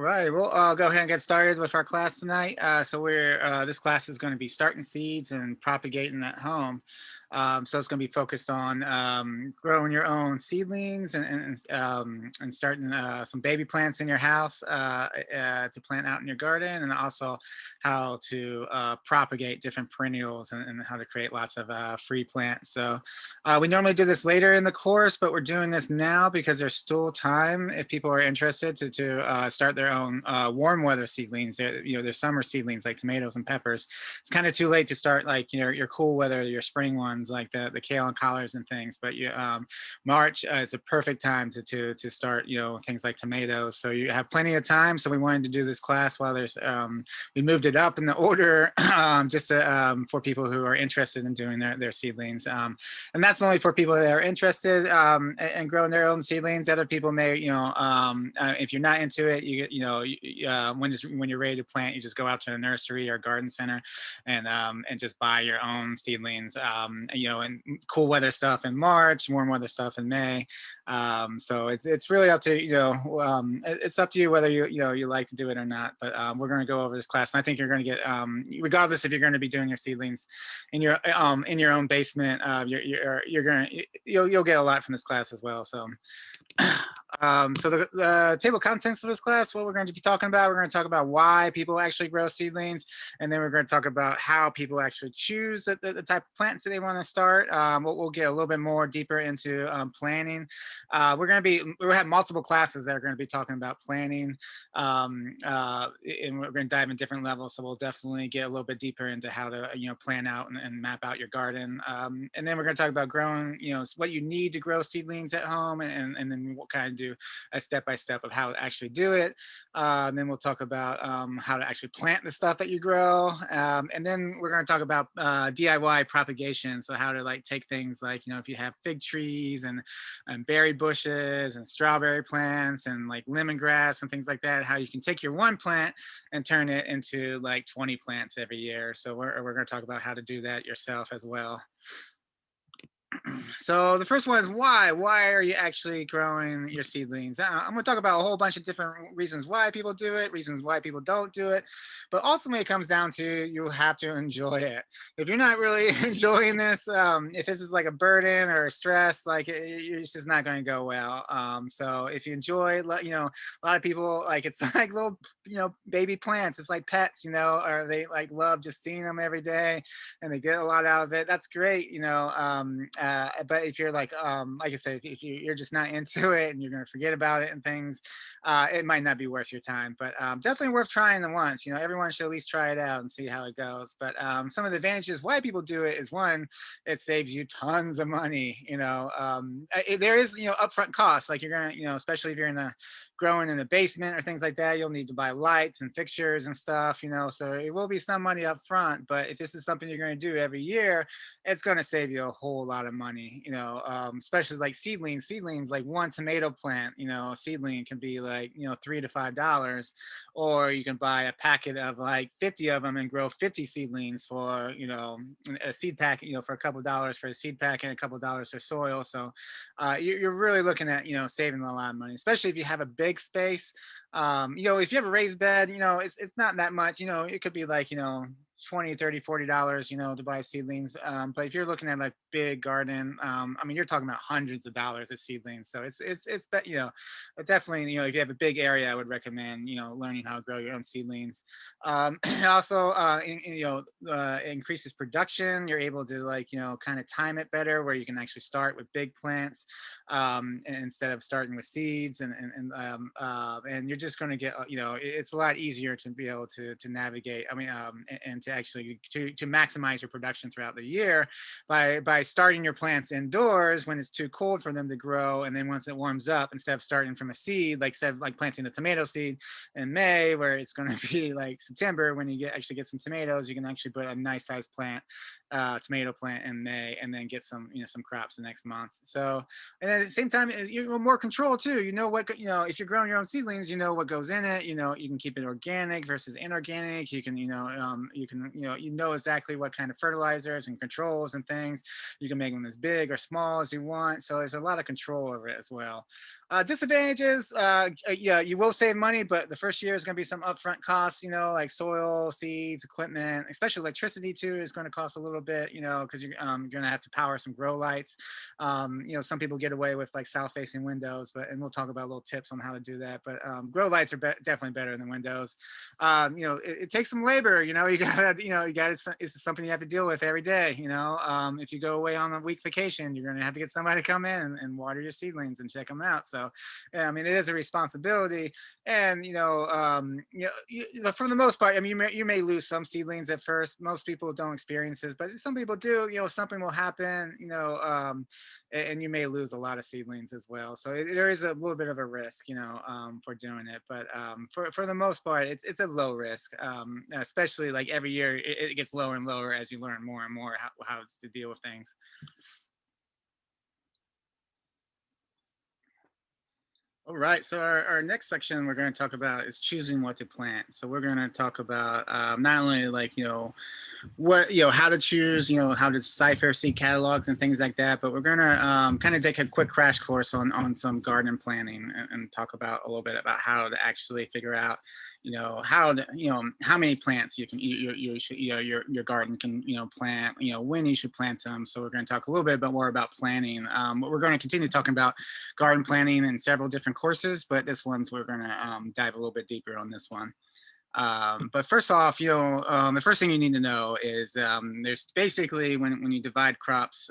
right, we'll go ahead and get started with our class tonight. So we're this class is going to be starting seeds and propagating at home. So it's going to be focused on growing your own seedlings and starting some baby plants in your house to plant out in your garden, and also how to propagate different perennials and how to create lots of free plants. So we normally do this later in the course, but we're doing this now because there's still time if people are interested to start their own warm weather seedlings. There's summer seedlings like tomatoes and peppers. It's kind of too late to start like your cool weather, your spring ones like the kale and collards and things. But March is a perfect time to start things like tomatoes. So you have plenty of time. So we wanted to do this class while there's we moved it up in the order just for people who are interested in doing their seedlings. And that's only for people that are interested in growing their own seedlings. Other people may, if you're not into it, when you're ready to plant, you just go out to a nursery or garden center and just buy your own seedlings. And cool weather stuff in March, warm weather stuff in May. So it's really up to it's up to you whether you like to do it or not. But we're going to go over this class, and I think you're going to get regardless if you're going to be doing your seedlings in your own basement, you'll get a lot from this class as well. So so the table of contents of this class, what we're going to be talking about, we're going to talk about why people actually grow seedlings, and then we're going to talk about how people actually choose the type of plants that they want to start. We'll get a little bit more deeper into planning. We'll have multiple classes that are going to be talking about planning, and we're going to dive in different levels. So we'll definitely get a little bit deeper into how to plan out and map out your garden. And then we're going to talk about growing, what you need to grow seedlings at home, and then we'll kind of do a step-by-step of how to actually do it. And then we'll talk about how to actually plant the stuff that you grow. And then we're going to talk about DIY propagation. So how to like take things like, if you have fig trees and berry bushes and strawberry plants and like lemongrass and things like that, how you can take your one plant and turn it into like 20 plants every year. So we're going to talk about how to do that yourself as well. So the first one is why. Why are you actually growing your seedlings? I'm going to talk about a whole bunch of different reasons why people do it, reasons why people don't do it. But ultimately, it comes down to you have to enjoy it. If you're not really enjoying this, if this is like a burden or a stress, like it's just not going to go well. So if you enjoy, a lot of people like it's like little, baby plants. It's like pets, or they like love just seeing them every day, and they get a lot out of it. That's great, but if you're like I said, if you're just not into it and you're going to forget about it and things, it might not be worth your time. But definitely worth trying the once. Everyone should at least try it out and see how it goes. But some of the advantages why people do it is, one, it saves you tons of money. There is upfront costs, like you're gonna, especially if you're growing in the basement or things like that, you'll need to buy lights and fixtures and stuff. So it will be some money up front. But if this is something you're going to do every year, it's going to save you a whole lot of money, especially like seedlings, like one tomato plant, a seedling can be like, $3 to $5, or you can buy a packet of like 50 of them and grow 50 seedlings for, a seed packet, for a couple of dollars for a seed packet and a couple of dollars for soil. So you're really looking at, saving a lot of money, especially if you have a big space. If you have a raised bed, it's not that much, it could be like, 20, 30, $40, to buy seedlings. But if you're looking at like big garden, you're talking about hundreds of dollars of seedlings. So definitely, if you have a big area, I would recommend, learning how to grow your own seedlings. It also, increases production. You're able to like, kind of time it better, where you can actually start with big plants instead of starting with seeds, and you're just going to get, it's a lot easier to be able to navigate. And to actually to maximize your production throughout the year by starting your plants indoors when it's too cold for them to grow, and then once it warms up, instead of starting from a seed, like instead of like planting a tomato seed in May where it's going to be like September when you actually get some tomatoes, you can actually put a nice sized tomato plant in May, and then get some some crops the next month. So, and at the same time, you have more control too. If you're growing your own seedlings, you know what goes in it. You can keep it organic versus inorganic. You can exactly what kind of fertilizers and controls and things. You can make them as big or small as you want. So there's a lot of control over it as well. Disadvantages, yeah, you will save money, but the first year is going to be some upfront costs, like soil, seeds, equipment, especially electricity too is going to cost a little bit, because you're going to have to power some grow lights. Some people get away with like south facing windows, and we'll talk about little tips on how to do that. But grow lights are definitely better than windows. It takes some labor, you gotta, it's something you have to deal with every day. If you go away on a week vacation, you're going to have to get somebody to come in and water your seedlings and check them out. So, yeah, I mean, it is a responsibility, and for the most part, I mean, you may lose some seedlings at first. Most people don't experience this, but some people do. Something will happen, and you may lose a lot of seedlings as well. So there is a little bit of a risk, for doing it. But for the most part, it's a low risk, especially like every year it gets lower and lower as you learn more and more how to deal with things. All right, so our next section we're going to talk about is choosing what to plant. So we're going to talk about not only like what how to choose, how to decipher seed catalogs and things like that, but we're going to kind of take a quick crash course on some garden planning, and talk about a little bit about how to actually figure out how many plants you should, your garden can plant, when you should plant them. So we're going to talk a little bit more about planning. We're going to continue talking about garden planning in several different courses, but this one's we're going to dive a little bit deeper on this one. But first off, the first thing you need to know is there's basically when you divide crops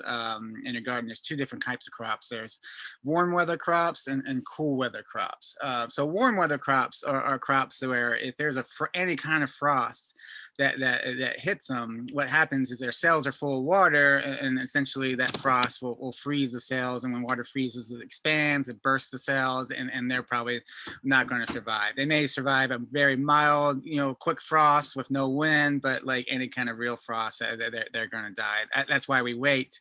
in your garden, there's two different types of crops. There's warm weather crops and cool weather crops. So warm weather crops are crops where if there's any kind of frost that hits them, what happens is their cells are full of water, and essentially that frost will freeze the cells. And when water freezes, it expands, it bursts the cells, and they're probably not going to survive. They may survive a very mild, quick frost with no wind, but like any kind of real frost, they're going to die. That's why we wait.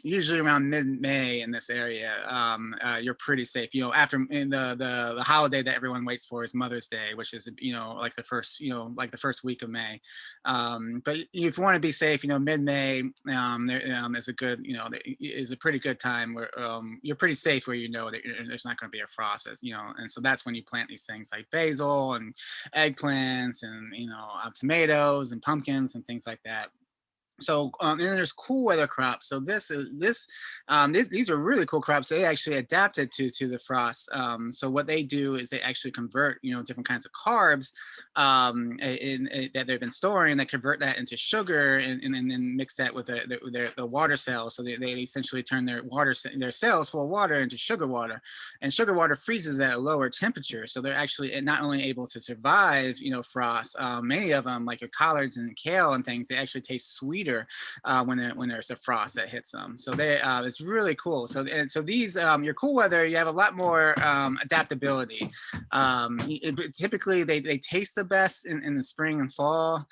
Usually around mid-May in this area, you're pretty safe. After in the holiday that everyone waits for is Mother's Day, which is like the first week of May. But if you want to be safe, mid-May is a good, is a pretty good time where you're pretty safe, where that there's not going to be a frost, and so that's when you plant these things like basil and eggplants and tomatoes and pumpkins and things like that. So and then there's cool weather crops. So these are really cool crops. They actually adapted to the frost. So what they do is they actually convert different kinds of carbs that they've been storing, that convert that into sugar, and then mix that with the water cells. So they essentially turn their cells full of water into sugar water, and sugar water freezes at a lower temperature. So they're actually not only able to survive frost. Many of them, like your collards and kale and things, they actually taste sweet when there's a frost that hits them. So it's really cool. So these your cool weather, you have a lot more adaptability. Typically they taste the best in the spring and fall,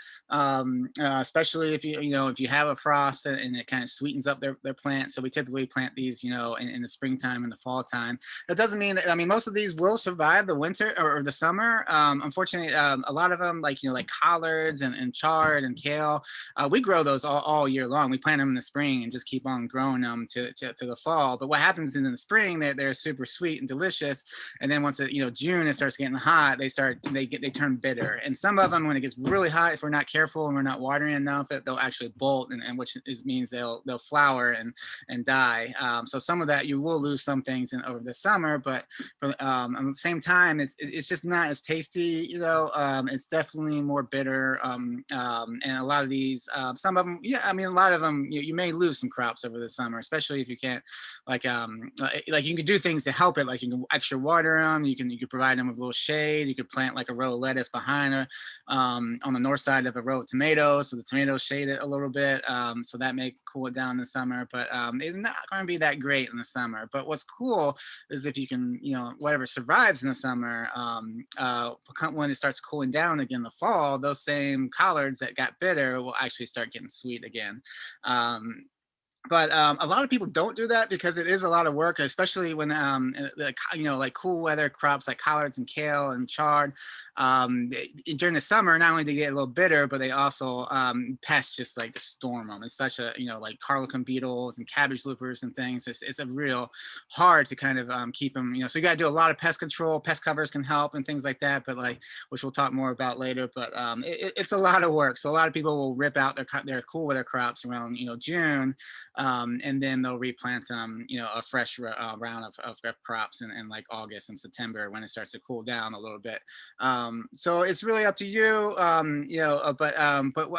especially if if you have a frost, and it kind of sweetens up their plant. So we typically plant these in the springtime and the fall time. That doesn't mean that, I mean, most of these will survive the winter or the summer. Unfortunately, a lot of them, like collards and chard and kale, we grow those all year long. We plant them in the spring and just keep on growing them to the fall. But what happens in the spring, they're super sweet and delicious. And then once June, it starts getting hot, they turn bitter. And some of them, when it gets really hot, if we're not careful and we're not watering enough, that they'll actually bolt, and which means they'll flower and die. So some of that, you will lose some things over the summer, but at the same time, it's just not as tasty. It's definitely more bitter. And a lot of these, some of them, yeah, I mean, a lot of them, you may lose some crops over the summer, especially if you can't, like you can do things to help it, like you can extra water them, you can provide them with a little shade, you could plant like a row of lettuce behind her, on the north side of a row of tomatoes, so the tomatoes shade it a little bit, so that may cool it down in the summer. But it's not going to be that great in the summer. But what's cool is if you can, whatever survives in the summer, when it starts cooling down again in the fall, those same collards that got bitter will actually start getting sweet again. But a lot of people don't do that because it is a lot of work, especially when like cool weather crops like collards and kale and chard. During the summer, not only do they get a little bitter, but they also pests just like to storm them. It's such a like carlicum beetles and cabbage loopers and things. It's a real hard to kind of keep them. So you got to do a lot of pest control. Pest covers can help and things like that. But like, which we'll talk more about later. But it's a lot of work. So a lot of people will rip out their cool weather crops around June, and then they'll replant them, a fresh round of crops in like August and September when it starts to cool down a little bit. So it's really up to you, but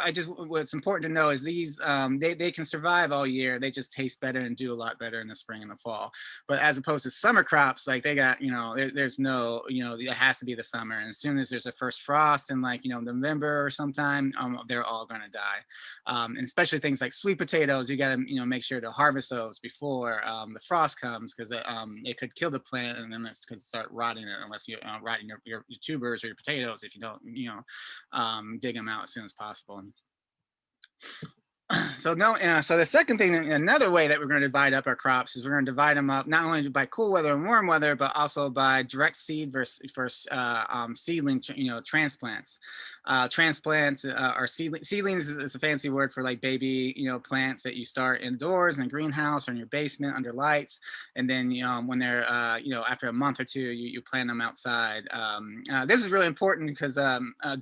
what's important to know is these they can survive all year. They just taste better and do a lot better in the spring and the fall. But as opposed to summer crops, like they got, there's no, it has to be the summer. And as soon as there's a first frost in like, November or sometime, they're all going to die. And especially things like sweet potatoes, you got to, make sure to harvest those before the frost comes, because it could kill the plant and then it could start rotting it unless you rotting your tubers or your potatoes if you don't, dig them out as soon as possible. So the second thing, another way that we're going to divide up our crops is we're going to divide them up not only by cool weather and warm weather, but also by direct seed versus seedling, transplants. Transplants are seedlings is a fancy word for like baby, plants that you start indoors in a greenhouse or in your basement under lights, and then when they're after a month or two, you plant them outside. This is really important because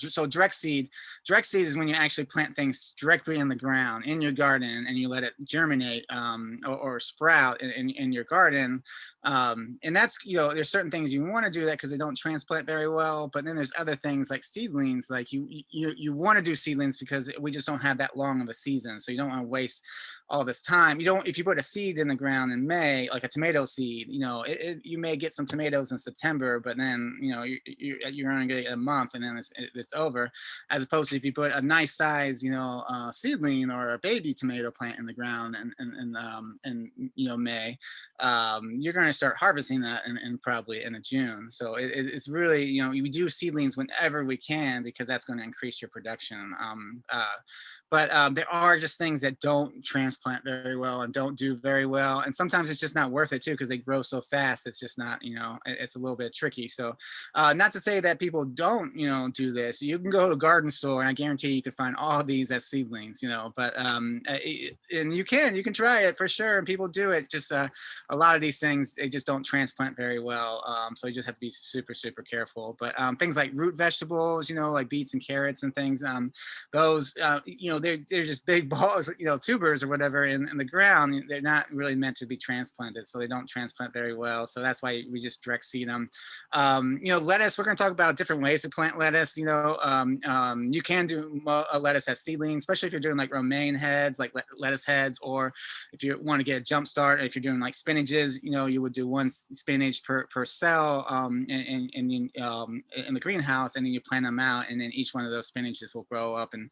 so direct seed is when you actually plant things directly in the ground in your garden and you let it germinate or sprout in your garden. And that's, there's certain things you want to do that because they don't transplant very well. But then there's other things like seedlings, like you want to do seedlings because we just don't have that long of a season. So you don't want to waste all this time. If you put a seed in the ground in May, like a tomato seed, you may get some tomatoes in September, but then, you're only going to get a month and then it's over. As opposed to if you put a nice size, seedling or a baby tomato plant in the ground in May, you're going to start harvesting that in probably in June. So it's really, we do seedlings whenever we can because that's going to increase your production. But there are just things that don't transplant very well and don't do very well. And sometimes it's just not worth it too, because they grow so fast. It's just not, it's a little bit tricky. So not to say that people don't, do this. You can go to a garden store and I guarantee you can find all these as seedlings, but and you can try it for sure. And people do it. Just a lot of these things, they just don't transplant very well. So you just have to be super, super careful. But things like root vegetables, like beets and carrots and things, those, they're just big balls, tubers or whatever in the ground. They're not really meant to be transplanted, so they don't transplant very well. So that's why we just direct seed them. Lettuce, we're going to talk about different ways to plant lettuce. You can do a lettuce as seedling, especially if you're doing like romaine heads, like lettuce heads, or if you want to get a jump start, if you're doing like spinaches, you would do one spinach per cell in the greenhouse, and then you plant them out, and then each one of those spinaches will grow up and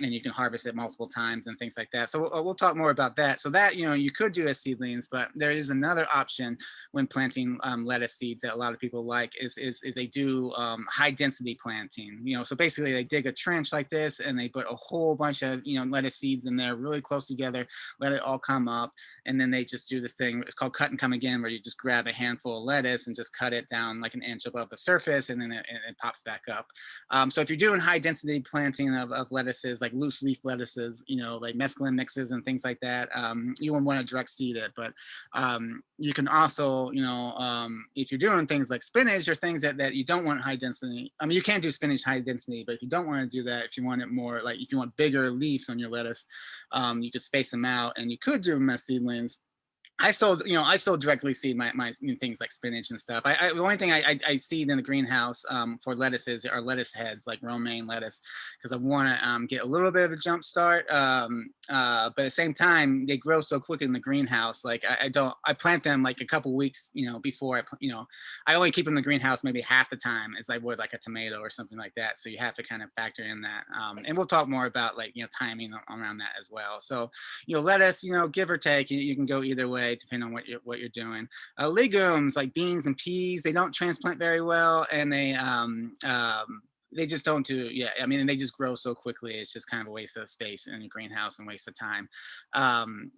you can harvest it multiple times and things like that. So we'll talk more about that. So that, you could do as seedlings, but there is another option when planting lettuce seeds that a lot of people like is they do high density planting. So basically they dig a trench like this and they put a whole bunch of, lettuce seeds in there really close together, let it all come up. And then they just do this thing, it's called cut and come again, where you just grab a handful of lettuce and just cut it down like an inch above the surface, and then it pops back up. So if you're doing high density planting of lettuces, like loose leaf lettuces, like mesclun mixes and things like that, you wouldn't want to direct seed it. But you can also, if you're doing things like spinach or things that you don't want high density, you can do spinach high density, but if you don't want to do that, if you want it more like, if you want bigger leaves on your lettuce, you could space them out, and you could do them as seedlings. I still directly seed my things like spinach and stuff. The only thing I seed in the greenhouse for lettuces are lettuce heads, like romaine lettuce, because I want to get a little bit of a jump start. But at the same time, they grow so quick in the greenhouse. Like I plant them like a couple weeks, before I only keep them in the greenhouse maybe half the time as I would like a tomato or something like that. So you have to kind of factor in that. And we'll talk more about like, timing around that as well. So, lettuce, give or take, you can go either way depending on what you're doing. Legumes like beans and peas, they don't transplant very well, and they just don't do, yeah, I mean, and they just grow so quickly. It's just kind of a waste of space in your greenhouse and waste of time.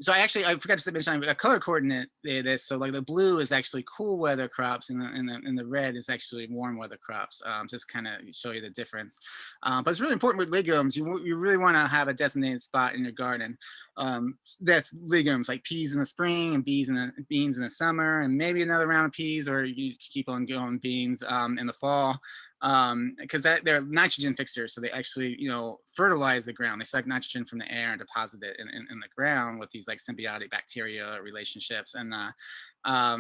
So I forgot to mention a color coordinate this. So like the blue is actually cool weather crops, and the red is actually warm weather crops. Just kind of show you the difference. But it's really important with legumes. You really want to have a designated spot in your garden. That's legumes like peas in the spring and beans in the summer, and maybe another round of peas, or you keep on going beans in the fall, because they're nitrogen fixers. So they actually, fertilize the ground. They suck nitrogen from the air and deposit it in the ground with these like symbiotic bacteria relationships. And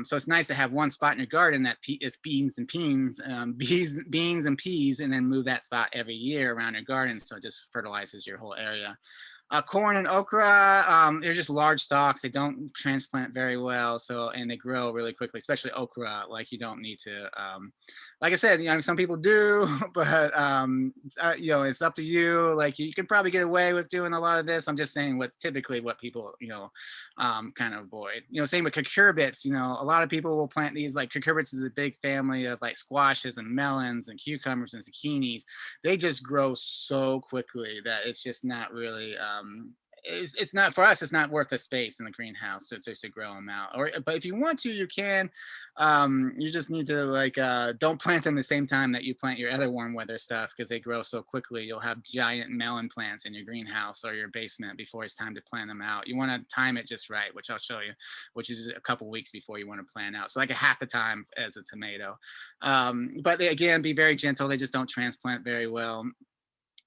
so it's nice to have one spot in your garden that is beans and peas, beans and peas, and then move that spot every year around your garden. So it just fertilizes your whole area. Corn and okra, they're just large stalks. They don't transplant very well, and they grow really quickly, especially okra. Like you don't need to, like I said, some people do, but it's up to you. Like you can probably get away with doing a lot of this. I'm just saying what people, kind of avoid. Same with cucurbits. A lot of people will plant these. Like cucurbits is a big family of like squashes and melons and cucumbers and zucchinis. They just grow so quickly that it's just not really it's not, for us, it's not worth the space in the greenhouse to grow them out. But if you want to, you can. You just need to like don't plant them the same time that you plant your other warm weather stuff, because they grow so quickly. You'll have giant melon plants in your greenhouse or your basement before it's time to plant them out. You want to time it just right, which I'll show you, which is a couple weeks before you want to plant out. So like a half the time as a tomato. But they, again, be very gentle. They just don't transplant very well.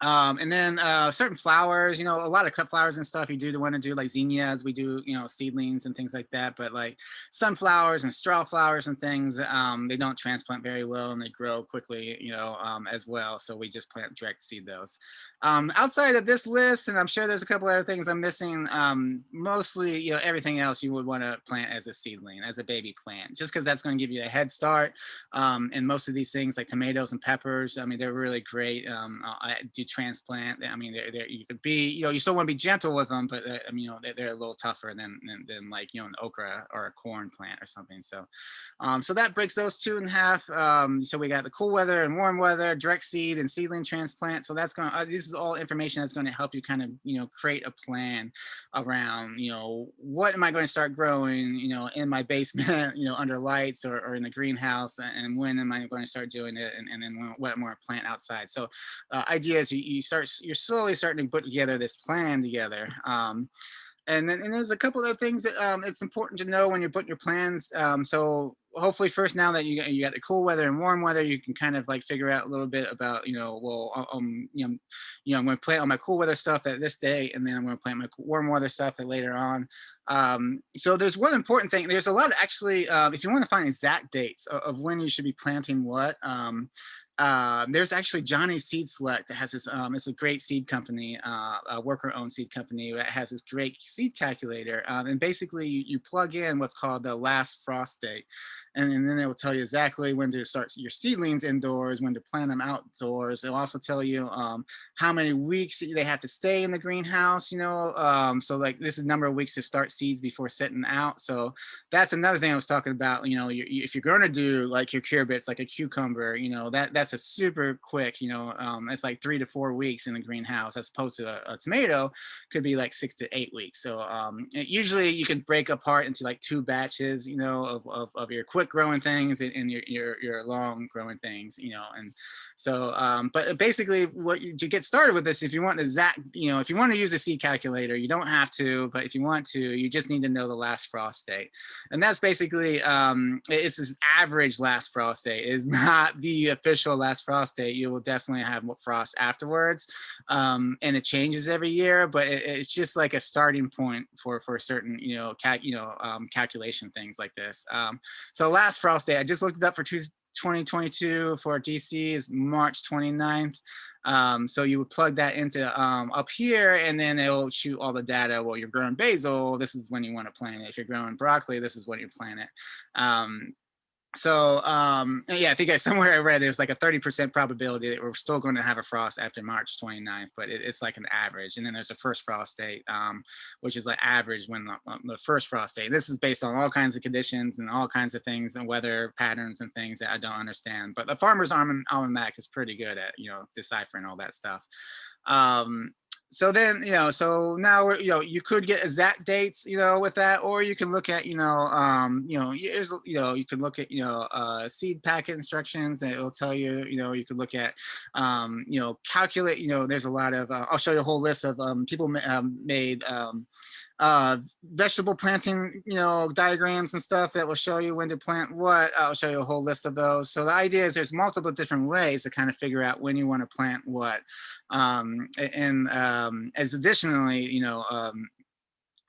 And then certain flowers, a lot of cut flowers and stuff you do want to do, like zinnias, we do, seedlings and things like that. But like sunflowers and straw flowers and things, they don't transplant very well, and they grow quickly, as well. So we just plant direct seed those. Outside of this list, and I'm sure there's a couple other things I'm missing, mostly, everything else you would want to plant as a seedling, as a baby plant, just because that's going to give you a head start. And most of these things like tomatoes and peppers, I mean, they're really great. Do transplant. I mean, you could be, you still want to be gentle with them, but I mean, they're a little tougher than like, an okra or a corn plant or something. So, so that breaks those two in half. So we got the cool weather and warm weather, direct seed and seedling transplant. So that's going to, this is all information that's going to help you kind of, create a plan around, what am I going to start growing, in my basement, under lights or in the greenhouse, and when am I going to start doing it, and then what am I going to plant outside. So idea is you're slowly starting to put together this plan together. And there's a couple of things that it's important to know when you're putting your plans. So hopefully first, now that you got the cool weather and warm weather, you can kind of like figure out a little bit about, I'm going to plant all my cool weather stuff at this day, and then I'm going to plant my warm weather stuff at later on. So there's one important thing. There's a lot of actually, if you want to find exact dates of when you should be planting what, there's actually Johnny's Seed Select that has this, it's a great seed company, a worker-owned seed company that has this great seed calculator. And basically you plug in what's called the last frost date. And then it will tell you exactly when to start your seedlings indoors, when to plant them outdoors. It'll also tell you how many weeks they have to stay in the greenhouse, so like this is number of weeks to start seeds before setting out. So that's another thing I was talking about. If you're going to do like your cure bits, like a cucumber, that's a super quick, it's like 3 to 4 weeks in the greenhouse, as opposed to a tomato could be like 6 to 8 weeks. So usually you can break apart into like 2 batches, of your quick growing things and your long growing things, and so but basically to get started with this, if you want if you want to use a seed calculator, you don't have to, but if you want to, you just need to know the last frost date. And that's basically it's this average last frost date. It is not the official last frost date. You will definitely have frost afterwards, and it changes every year, but it's just like a starting point for certain calculation things like this. So last frost date, I just looked it up for 2022 for DC is March 29th. So you would plug that into up here, and then it'll shoot all the data. Well, you're growing basil, this is when you want to plant it. If you're growing broccoli, this is when you plant it. So yeah, I think somewhere I read there's like a 30% probability that we're still going to have a frost after March 29th, but it's like an average. And then there's a first frost date, which is like average when the first frost date. This is based on all kinds of conditions and all kinds of things and weather patterns and things that I don't understand. But the Farmer's Almanac is pretty good at deciphering all that stuff. Um, so then so now we're you could get exact dates with that, or you can look at here's you can look at seed packet instructions, and it'll tell you you could look at calculate there's a lot of I'll show you a whole list of people made vegetable planting, diagrams and stuff that will show you when to plant what. I'll show you a whole list of those. So the idea is there's multiple different ways to kind of figure out when you want to plant what. And as additionally,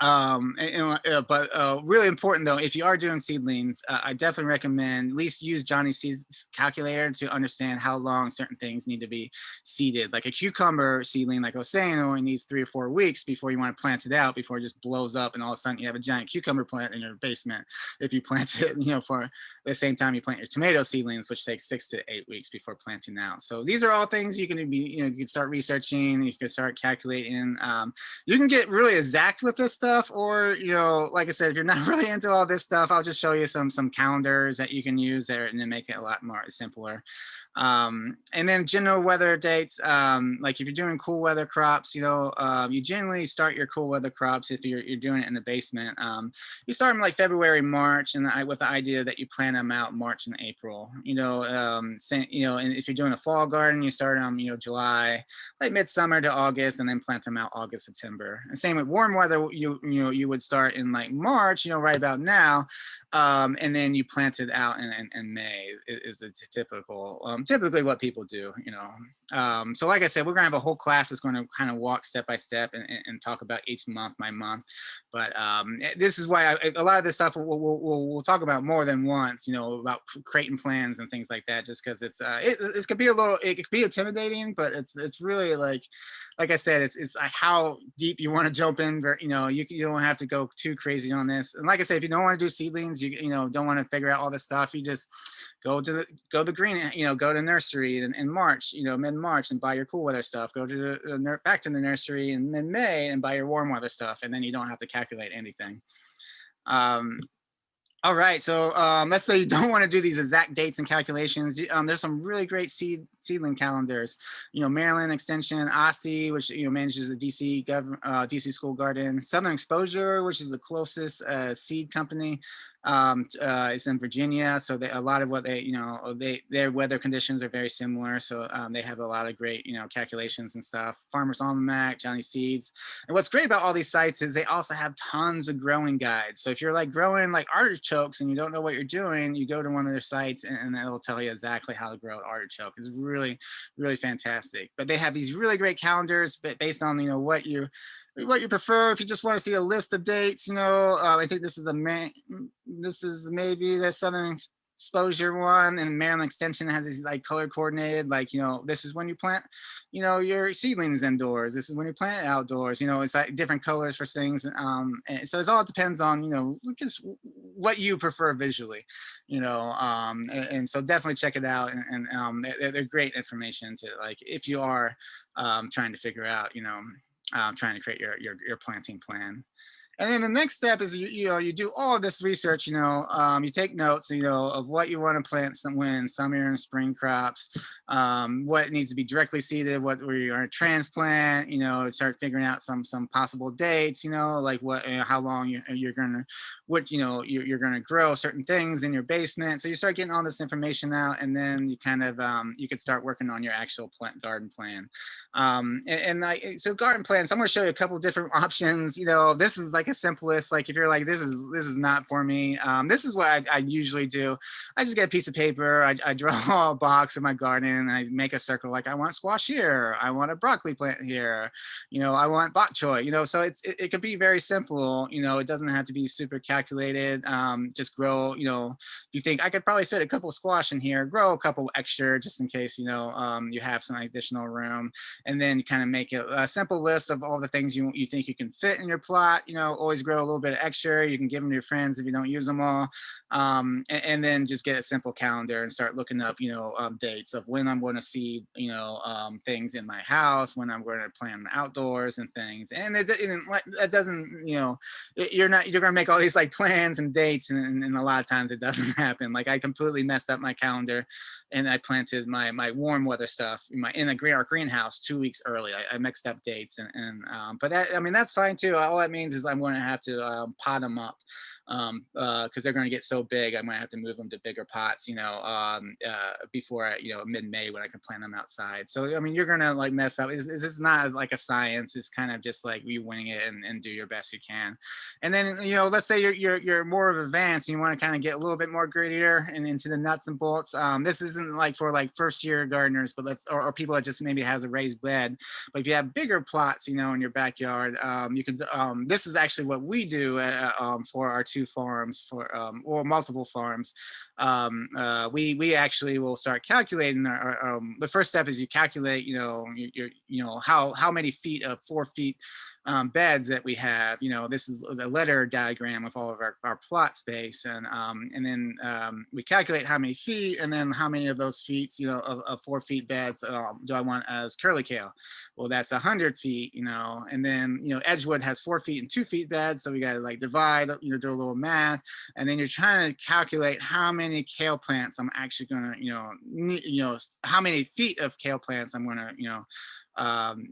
but really important though, if you are doing seedlings, I definitely recommend at least use Johnny Seed's calculator to understand how long certain things need to be seeded. Like a cucumber seedling, like I was saying, only needs 3 or 4 weeks before you want to plant it out, before it just blows up and all of a sudden you have a giant cucumber plant in your basement. If you plant it, for the same time you plant your tomato seedlings, which takes 6 to 8 weeks before planting out. So these are all things you can be, you can start researching, you can start calculating. You can get really exact with this stuff, or like I said, if you're not really into all this stuff, I'll just show you some calendars that you can use there and then make it a lot more simpler. And then general weather dates, like if you're doing cool weather crops, you generally start your cool weather crops if you're doing it in the basement. You start them like February, March, and with the idea that you plant them out March and April. And if you're doing a fall garden, you start them July, like midsummer to August, and then plant them out August, September. And same with warm weather, you would start in like March, right about now, and then you plant it out in May is a typically what people do. So like I said, we're gonna have a whole class that's going to kind of walk step by step and talk about each month by month. But this is why a lot of this stuff we'll talk about more than once, about creating plans and things like that, just because it could be it could be intimidating, but it's really like I said, it's like how deep you want to jump in. You don't have to go too crazy on this. And like I said, if you don't want to do seedlings, you don't want to figure out all this stuff, you just go to the green, go to nursery in March, mid-March, and buy your cool weather stuff. Go to back to the nursery in mid-May and buy your warm weather stuff, and then you don't have to calculate anything. All right, so let's say you don't want to do these exact dates and calculations. There's some really great seedling calendars. Maryland Extension, OSSI, which manages the DC School Garden. Southern Exposure, which is the closest seed company. It's in Virginia, so a lot of what their weather conditions are very similar. So they have a lot of great calculations and stuff. Farmer's Almanac, Johnny Seeds, and what's great about all these sites is they also have tons of growing guides. So if you're like growing like artichokes and you don't know what you're doing, you go to one of their sites and it'll tell you exactly how to grow an artichoke. It's really, really fantastic. But they have these really great calendars, but based on what you prefer. If you just want to see a list of dates, I think this is maybe the Southern Exposure one, and Maryland Extension has these like color coordinated, like this is when you plant your seedlings indoors, this is when you plant it outdoors. It's like different colors for things. And so it all depends on just what you prefer visually. And so definitely check it out, and they're great information to, like, if you are trying to figure out trying to create your planting plan. And then the next step is you do all of this research. You take notes of what you want to plant when summer and spring crops, what needs to be directly seeded, what where you're going to transplant. Start figuring out some possible dates. Like how long you're going to you're going to grow certain things in your basement. So you start getting all this information out, and then you kind of you could start working on your actual garden plan. So garden plans, I'm going to show you a couple of different options. This is like a simplest, like if you're like, this is not for me, this is what I usually do. I just get a piece of paper, I draw a box in my garden, and I make a circle, like I want squash here, I want a broccoli plant here, I want bok choy, so it could be very simple. It doesn't have to be super calculated. Just grow, if you think I could probably fit a couple of squash in here, grow a couple extra just in case you have some additional room. And then kind of make a simple list of all the things you think you can fit in your plot, always grow a little bit extra. You can give them to your friends if you don't use them all. And then just get a simple calendar and start looking up, dates of when I'm going to see, things in my house, when I'm going to plant outdoors and things. And it doesn't, you're going to make all these like plans and dates, and a lot of times it doesn't happen. Like I completely messed up my calendar, and I planted my warm weather stuff in our greenhouse 2 weeks early. I mixed up dates, but that, I mean, that's fine too. All that means is I'm going to have to pot them up, because they're going to get so big. I'm going to have to move them to bigger pots, before mid-May, when I can plant them outside. So I mean, you're going to like mess up. This is not like a science. It's kind of just like you wing it and do your best you can. And then let's say you're more of advanced and you want to kind of get a little bit more grittier and into the nuts and bolts. This isn't like for like first year gardeners, but or people that just maybe has a raised bed. But if you have bigger plots, in your backyard, you could. This is actually what we do for our two farms, or multiple farms. We actually will start calculating the first step is you calculate, how many feet of 4 feet beds that we have. This is the letter diagram of all of our plot space, and then we calculate how many feet, and then how many of those feet, of 4 feet beds do I want as curly kale. Well, that's 100 feet, and then Edgewood has 4 feet and 2 feet beds, so we got to like divide, do a little math, and then you're trying to calculate how many kale plants I'm actually going to how many feet of kale plants I'm going to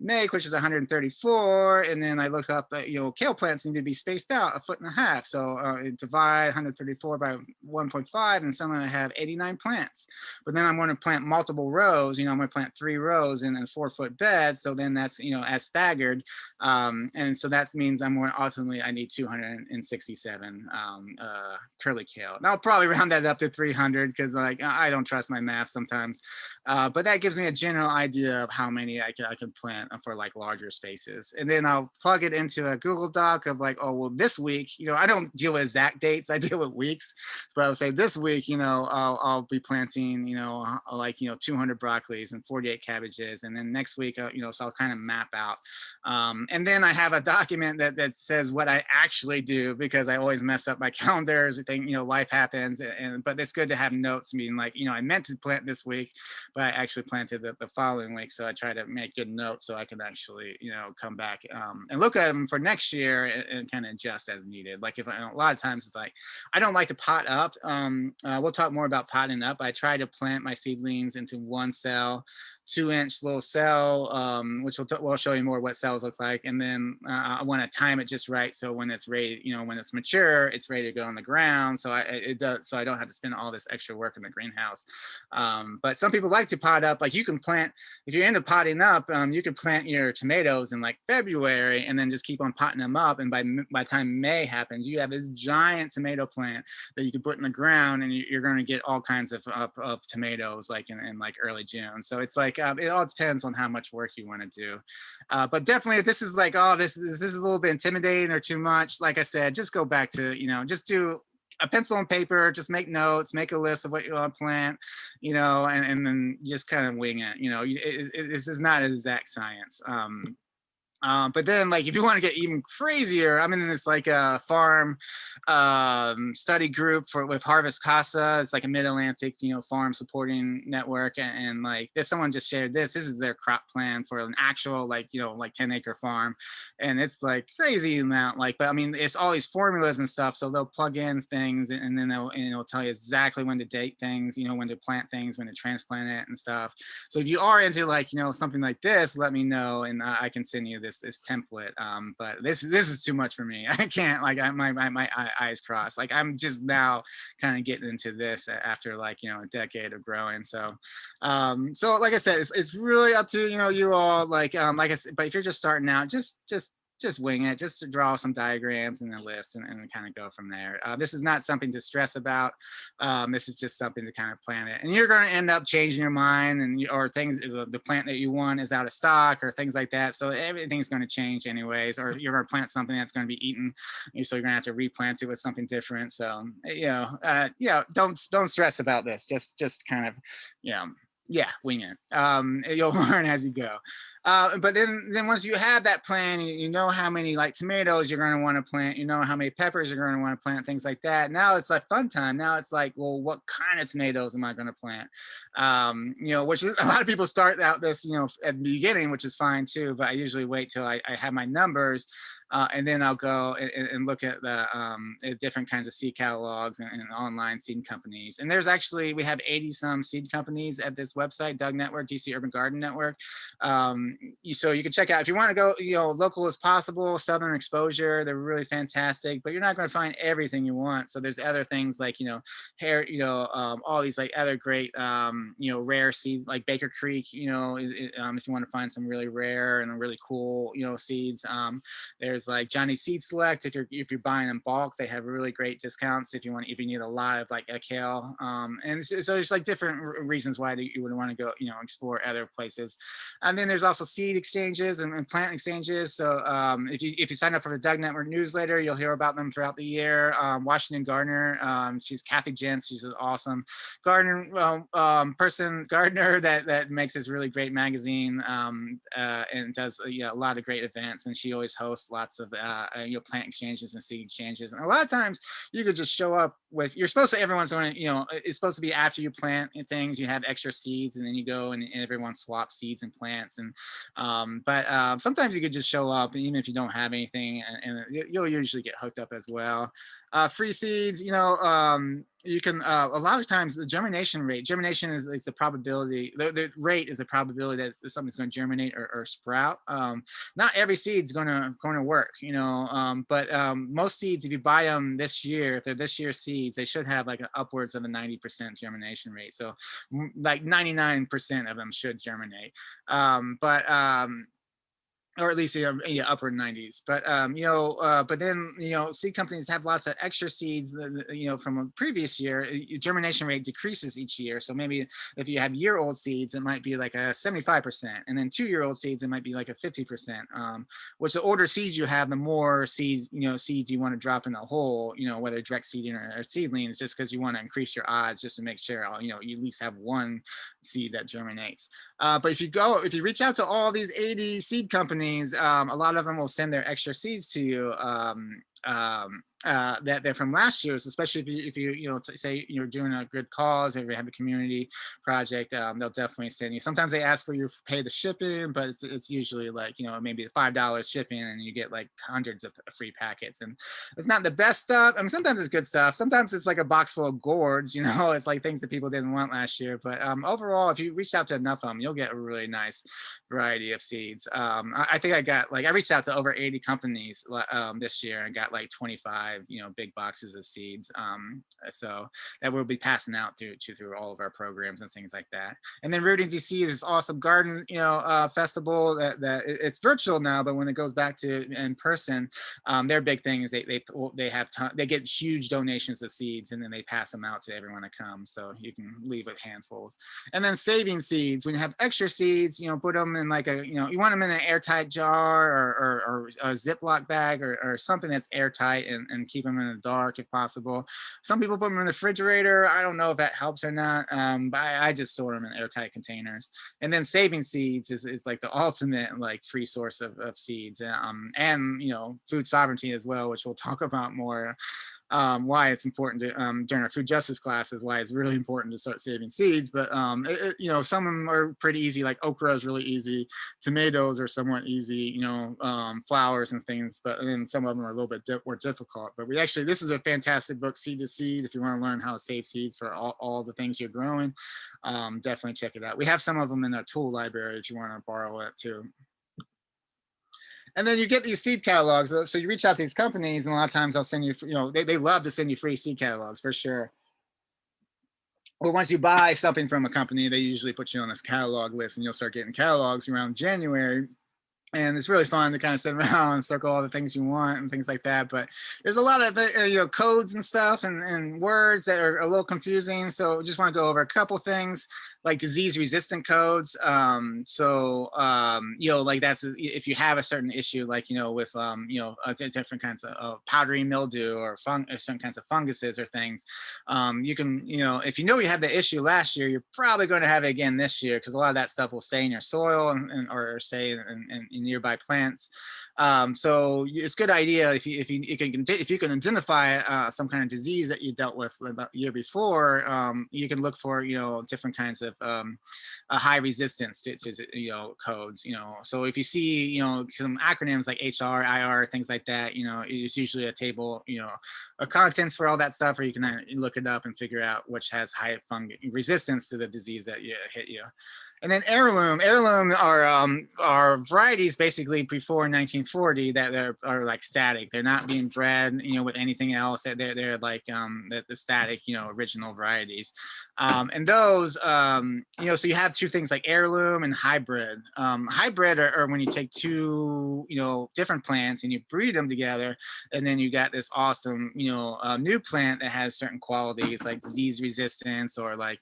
make, which is 134. And then I look up that kale plants need to be spaced out 1.5 feet, so divide 134 by 1.5, and suddenly I have 89 plants. But then I'm going to plant multiple rows. I'm going to plant 3 rows in a 4-foot bed, so then that's as staggered, and so that means I'm going to ultimately I need 267 curly kale. And I'll probably round that up to 300 because like I don't trust my math sometimes, but that gives me a general idea of how many I can plant for like larger spaces. And then I'll plug it into a Google Doc of like, oh, well, this week, I don't deal with exact dates, I deal with weeks, but I'll say this week, I'll be planting, 200 broccolis and 48 cabbages. And then next week, so I'll kind of map out. And then I have a document that says what I actually do, because I always mess up my calendars. I think, life happens, but it's good to have notes, meaning like, I meant to plant this week, but I actually planted the following week. So I try to make good notes so I can actually, come back and look at them for next year and kind of adjust as needed. Like if a lot of times it's like, I don't like to pot up. We'll talk more about potting up. I try to plant my seedlings into one cell, 2-inch little cell, which we'll show you more what cells look like. And then I want to time it just right, so when it's ready, when it's mature, it's ready to go on the ground. So I don't have to spend all this extra work in the greenhouse. But some people like to pot up. Like you can plant, if you're into potting up, you can plant your tomatoes in like February and then just keep on potting them up. And by the time May happens, you have this giant tomato plant that you can put in the ground, and you're going to get all kinds of tomatoes like in like early June. So it's like it all depends on how much work you want to do. But definitely, if this is like, oh, this is a little bit intimidating or too much, like I said, just go back to just do a pencil and paper, just make notes, make a list of what you want to plant, and then just kind of wing it. This is not an exact science. But then like if you want to get even crazier, I'm in this like a farm study group with Harvest Casa. It's like a mid-Atlantic farm supporting network, and like there's someone just shared this is their crop plan for an actual like 10-acre farm, and it's like crazy amount, like, but I mean it's all these formulas and stuff, so they'll plug in things, and then it'll tell you exactly when to date things, when to plant things, when to transplant it and stuff. So if you are into like something like this, let me know, and I can send you this template. But this is too much for me. I can't, like, my eyes crossed. Like I'm just now kind of getting into this after like a decade of growing. So like I said, it's really up to you all. Like I said, but if you're just starting out, just wing it, just to draw some diagrams and a list, and kind of go from there. This is not something to stress about. This is just something to kind of plan it. And you're going to end up changing your mind, or things, the plant that you want is out of stock or things like that. So everything's going to change anyways, or you're going to plant something that's going to be eaten, so you're going to have to replant it with something different. So, don't stress about this. Just kind of, wing it. You'll learn as you go. But then once you have that plan, you know how many like tomatoes you're going to want to plant, you know how many peppers you're going to want to plant, things like that. Now it's like fun time. Now it's like, well, what kind of tomatoes am I going to plant? You know, which is a lot of people start out this, you know, at the beginning, which is fine too. But I usually wait till I have my numbers. And then I'll go and look at the at different kinds of seed catalogs and online seed companies. And there's actually, we have 80 some seed companies at this website, Doug Network, DC Urban Garden Network. So you can check out, if you want to go, you know, local as possible, Southern exposure, they're really fantastic, but you're not going to find everything you want. So there's other things like, you know, hair, you know, all these like other great, you know, rare seeds like Baker Creek, you know, if you want to find some really rare and really cool, you know, seeds. There's like Johnny Seed Select. If you're buying in bulk, they have really great discounts if you need a lot of like a kale. And so there's like different reasons why you would want to go, you know, explore other places. And then there's also seed exchanges and plant exchanges. So if you sign up for the Doug Network newsletter, you'll hear about them throughout the year. Washington Gardner, she's Kathy Jentz. She's an awesome gardener gardener that makes this really great magazine and does you know, a lot of great events. And she always hosts lots of you know, plant exchanges and seed exchanges. And a lot of times you could just show up with, you're supposed to, everyone's going to, you know, it's supposed to be after you plant things, you have extra seeds, and then you go and everyone swaps seeds and plants. And but sometimes you could just show up even if you don't have anything, and you'll usually get hooked up as well. Free seeds, you know, you can a lot of times the germination is the probability, the rate is the probability that something's going to germinate or sprout. Not every seed's going to work, you know, but most seeds, if you buy them this year, if they're this year's seeds, they should have like upwards of a 90% germination rate. So like 99% of them should germinate. Or at least yeah, upper 90s. But you know, but then you know, seed companies have lots of extra seeds that, you know, from a previous year. Germination rate decreases each year. So maybe if you have year-old seeds, it might be like a 75%, and then 2-year-old seeds, it might be like a 50%. Which the older seeds you have, the more seeds, you know, seeds you want to drop in the hole, you know, whether direct seeding or seedlings, just because you want to increase your odds, just to make sure, you know, you at least have one seed that germinates. But if you reach out to all these 80 seed companies, a lot of them will send their extra seeds to you that they're from last year's, especially if you know, say you're doing a good cause, or you have a community project, they'll definitely send you. Sometimes they ask for you to pay the shipping, but it's usually like, you know, maybe $5 shipping, and you get like hundreds of free packets. And it's not the best stuff. I mean, sometimes it's good stuff. Sometimes it's like a box full of gourds, you know, it's like things that people didn't want last year. But overall, if you reach out to enough of them, you'll get a really nice variety of seeds. I think I reached out to over 80 companies this year and got like 25, you know, big boxes of seeds. So that we'll be passing out through all of our programs and things like that. And then Rooting DC is this awesome garden, you know, festival that it's virtual now, but when it goes back to in person, their big thing is they get huge donations of seeds, and then they pass them out to everyone that comes. So you can leave with handfuls. And then saving seeds, when you have extra seeds, you know, put them in like you know, you want them in an airtight jar or a Ziploc bag or something that's airtight, and keep them in the dark if possible. Some people put them in the refrigerator. I don't know if that helps or not, but I just store them in airtight containers. And then saving seeds is like the ultimate like free source of seeds, and you know, food sovereignty as well, which we'll talk about more. Why it's important to during our food justice classes, why it's really important to start saving seeds. But you know, some of them are pretty easy, like okra is really easy, tomatoes are somewhat easy, you know, flowers and things, but then some of them are a little bit more difficult. But this is a fantastic book, Seed to Seed, if you want to learn how to save seeds for all the things you're growing. Definitely check it out. We have some of them in our tool library if you want to borrow it too. And then you get these seed catalogs. So you reach out to these companies, and a lot of times they'll send you, you know, they love to send you free seed catalogs for sure. Well, once you buy something from a company, they usually put you on this catalog list, and you'll start getting catalogs around January. And it's really fun to kind of sit around and circle all the things you want and things like that. But there's a lot of you know, codes and stuff and words that are a little confusing. So just want to go over a couple things. like disease resistant codes. You know, like that's if you have a certain issue, like, you know, with, you know, different kinds of powdery mildew or certain kinds of funguses or things. You can, you know, if you know you had the issue last year, you're probably going to have it again this year, because a lot of that stuff will stay in your soil or stay in nearby plants. So it's a good idea if you can identify some kind of disease that you dealt with the year before. You can look for, you know, different kinds of a high resistance to, you know, codes. You know, so if you see, you know, some acronyms like HR, IR, things like that, you know, it's usually a table, you know, of contents for all that stuff, or you can look it up and figure out which has high resistance to the disease that hit you. And then heirloom are varieties basically before 1940 that are like static. They're not being bred, you know, with anything else. They're like the static, you know, original varieties. And those, you know, so you have two things like heirloom and hybrid. Hybrid are when you take two, you know, different plants and you breed them together, and then you got this awesome, you know, new plant that has certain qualities like disease resistance, or like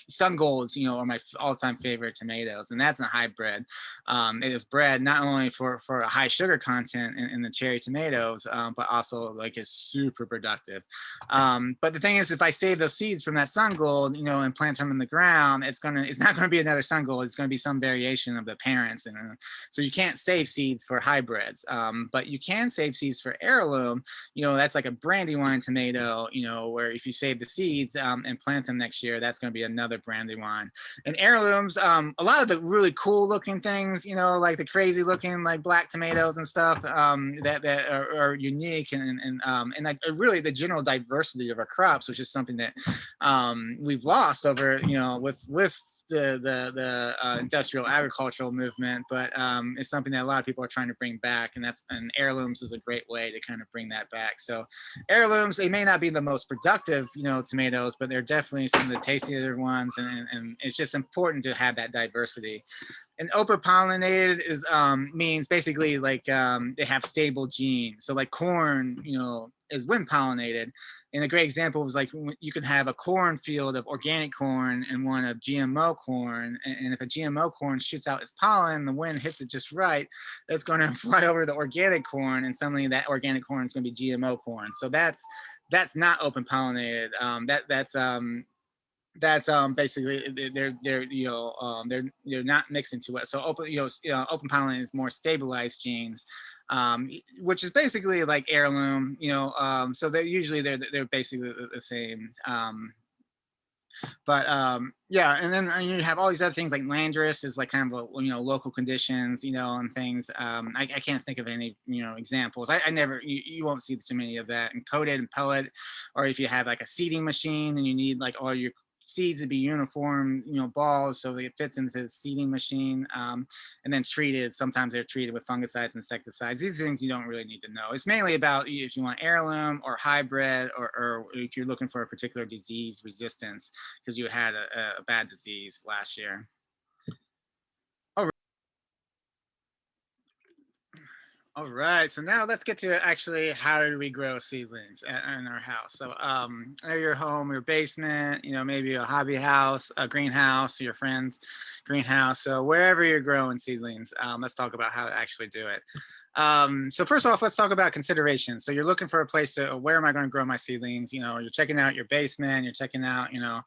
sun golds, you know, are my all-time favorite tomatoes, and that's a hybrid. It is bred not only for a high sugar content in the cherry tomatoes, but also like is super productive. But the thing is, if I save those seeds from that sun gold, you know, and plant them in the ground, it's not gonna be another sun gold. It's gonna be some variation of the parents, and so you can't save seeds for hybrids, but you can save seeds for heirloom. You know, that's like a Brandywine tomato, you know, where if you save the seeds and plant them next year, that's going to be another Brandywine. And heirlooms, a lot of the really cool looking things, you know, like the crazy looking like black tomatoes and stuff, that are unique, and like really the general diversity of our crops, which is something that we've lost over, you know, with the industrial agricultural movement, but it's something that a lot of people are trying to bring back, and heirlooms is a great way to kind of bring that back. So heirlooms, they may not be the most productive, you know, tomatoes, but they're definitely some of the tastier ones, and it's just important to have that diversity. And open pollinated is means basically like they have stable genes. So like corn, you know, is wind pollinated. And a great example was like you can have a cornfield of organic corn and one of GMO corn. And if a GMO corn shoots out its pollen, the wind hits it just right, it's going to fly over the organic corn, and suddenly that organic corn is going to be GMO corn. So that's not open pollinated. That's basically they're you know they're not mixed into it. So open pollen is more stabilized genes, which is basically like heirloom. You know, so they're basically the same. But yeah, and then you have all these other things like landrace is like kind of you know, local conditions, you know, and things. I can't think of any, you know, examples. I never you won't see too many of that. And coated and pellet, or if you have like a seeding machine and you need like all your seeds to be uniform, you know, balls, so that it fits into the seeding machine. And then treated. Sometimes they're treated with fungicides, insecticides. These things you don't really need to know. It's mainly about if you want heirloom or hybrid, or if you're looking for a particular disease resistance because you had a bad disease last year. All right, so now let's get to actually how do we grow seedlings in our house. So your home, your basement, you know, maybe a hobby house, a greenhouse, your friend's greenhouse. So wherever you're growing seedlings, let's talk about how to actually do it. So first off, let's talk about consideration. So you're looking for a place to, where am I going to grow my seedlings? You know, you're checking out your basement, you're checking out, you know,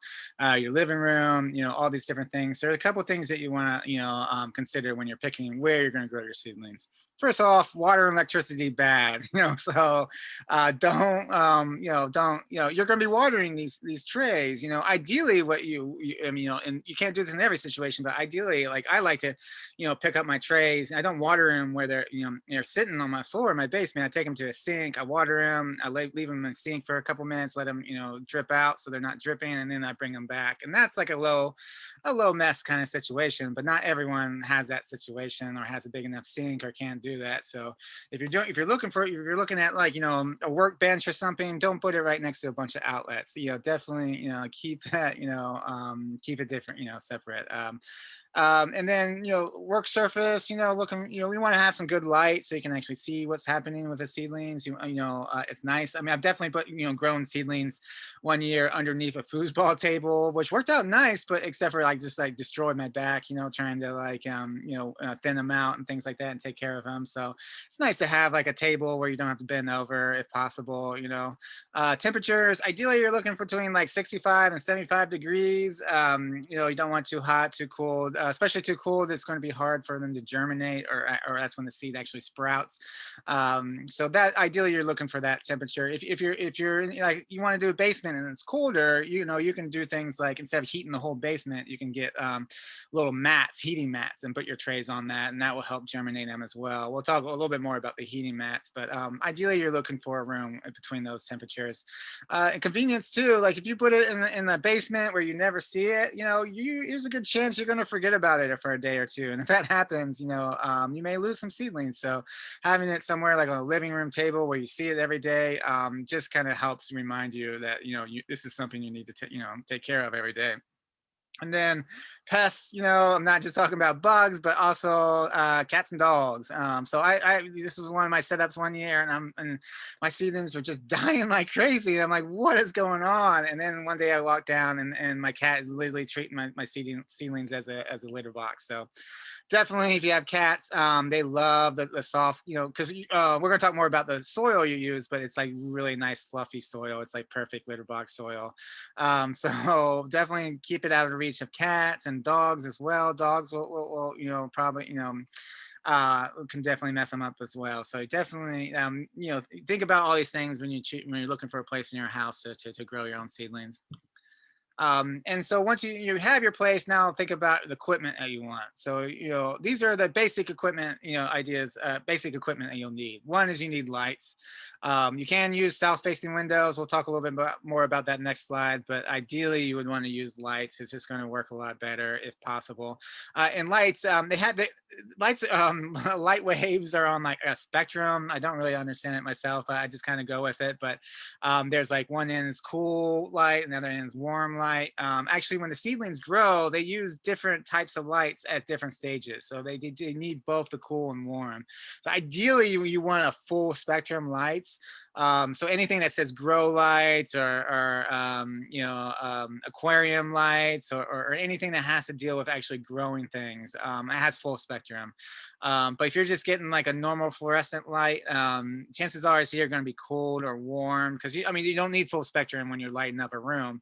your living room, you know, all these different things. There are a couple of things that you want to, you know, consider when you're picking where you're going to grow your seedlings. First off, water and electricity bad, you know, so you're going to be watering these trays, you know, ideally I mean, you know, and you can't do this in every situation, but ideally, like I like to, you know, pick up my trays. I don't water them where they're, you know, they're sitting on my floor in my basement. I take them to a sink, I water them, I leave them in the sink for a couple minutes, let them, you know, drip out so they're not dripping, and then I bring them back. And that's like a low mess kind of situation, but not everyone has that situation or has a big enough sink or can't do that. So if you're looking at like, you know, a workbench or something, don't put it right next to a bunch of outlets. You know, definitely, you know, keep that, you know, keep it different, you know, separate. And then, work surface, looking, we want to have some good light so you can actually see what's happening with the seedlings. It's nice. I mean, I've definitely put, grown seedlings one year underneath a foosball table, which worked out nice, but except for like just like destroyed my back, trying to like, thin them out and things like that and take care of them. So it's nice to have like a table where you don't have to bend over if possible. Temperatures, ideally you're looking for between like 65 and 75 degrees. You don't want too hot, too cold, especially too cold. It's going to be hard for them to germinate, or that's when the seed actually sprouts. So that ideally you're looking for that temperature. If you're like you want to do a basement and it's colder, you can do things like instead of heating the whole basement, you can get little mats, heating mats, and put your trays on that, and that will help germinate them as well. We'll talk a little bit more about the heating mats, but ideally you're looking for a room between those temperatures. And convenience too, like if you put it in the basement where you never see it, there's a good chance you're going to forget about it for a day or two, and if that happens, you may lose some seedlings. So having it somewhere like on a living room table where you see it every day, just kind of helps remind you that this is something you need to take care of every day. And then pests, I'm not just talking about bugs, but also cats and dogs. So this was one of my setups one year, and my seedlings were just dying like crazy. I'm like, what is going on? And then one day I walked down, and my cat is literally treating my seedlings as a litter box. So definitely, if you have cats, they love the soft, because we're going to talk more about the soil you use, but it's like really nice fluffy soil. It's like perfect litter box soil. So definitely keep it out of reach of cats and dogs as well. Dogs will probably, can definitely mess them up as well. So definitely, think about all these things when you're looking for a place in your house to grow your own seedlings. And so once you have your place, now think about the equipment that you want. So, these are the basic equipment, ideas, basic equipment that you'll need. One is you need lights. You can use south-facing windows. We'll talk a little bit more about that next slide, but ideally you would want to use lights. It's just going to work a lot better if possible. And lights, lights, light waves are on like a spectrum. I don't really understand it myself. I just kind of go with it, but there's like one end is cool light and the other end is warm light. Actually, when the seedlings grow, they use different types of lights at different stages. So they need both the cool and warm. So ideally, you want a full spectrum lights. So anything that says grow lights or aquarium lights or anything that has to deal with actually growing things, it has full spectrum. But if you're just getting like a normal fluorescent light, chances are it's either going to be cold or warm because you don't need full spectrum when you're lighting up a room.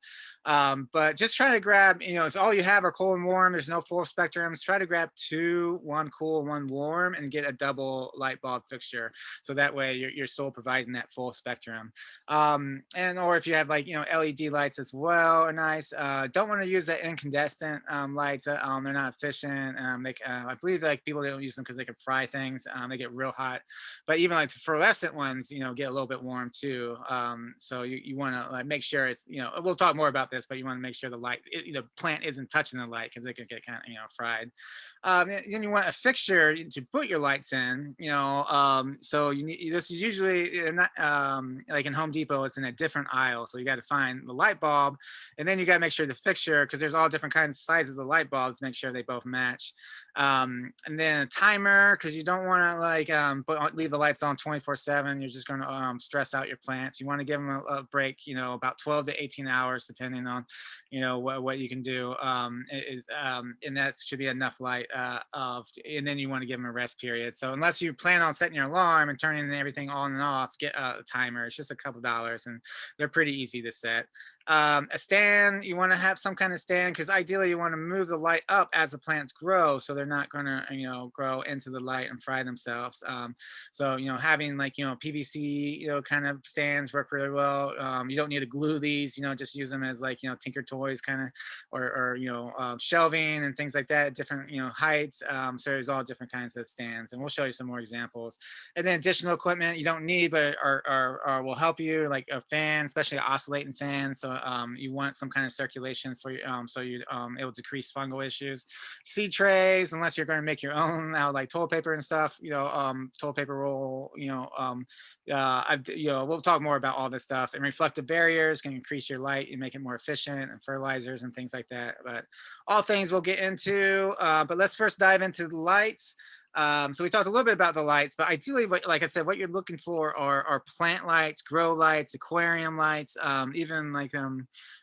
But just try to grab, if all you have are cold and warm, there's no full spectrums, try to grab two, one cool, one warm, and get a double light bulb fixture. So that way you're still providing that full spectrum. Or if you have like, LED lights as well are nice. Don't want to use the incandescent lights. They're not efficient. I believe like people don't use them because they can fry things. They get real hot. But even like the fluorescent ones, get a little bit warm too. So you want to like make sure it's, we'll talk more about this, but you want to make sure the light, the plant isn't touching the light because it can get kind of, fried. Then you want a fixture to put your lights in, so you need, this is usually not like in Home Depot, it's in a different aisle. So you got to find the light bulb and then you got to make sure the fixture, because there's all different kinds of sizes of light bulbs, make sure they both match. And then a timer, because you don't want to like leave the lights on 24/7. You're just going to stress out your plants. You want to give them a break, about 12 to 18 hours, depending on, what you can do. And that should be enough light and then you want to give them a rest period. So unless you plan on setting your alarm and turning everything on and off, get a timer. It's just a couple dollars and they're pretty easy to set. A stand, you want to have some kind of stand because ideally you want to move the light up as the plants grow so they're not going to grow into the light and fry themselves. So having like PVC kind of stands work really well. You don't need to glue these, just use them as like tinker toys kind of, or shelving and things like that, different heights. So there's all different kinds of stands and we'll show you some more examples. And then additional equipment you don't need but are will help you, like a fan, especially an oscillating fan. So So you want some kind of circulation for so you it'll decrease fungal issues. Seed trays, unless you're going to make your own out like toilet paper and stuff, toilet paper roll, we'll talk more about all this stuff. And reflective barriers can increase your light and make it more efficient, and fertilizers and things like that. But all things we'll get into. But let's first dive into the lights. So we talked a little bit about the lights, but ideally, like I said, what you're looking for are plant lights, grow lights, aquarium lights, even like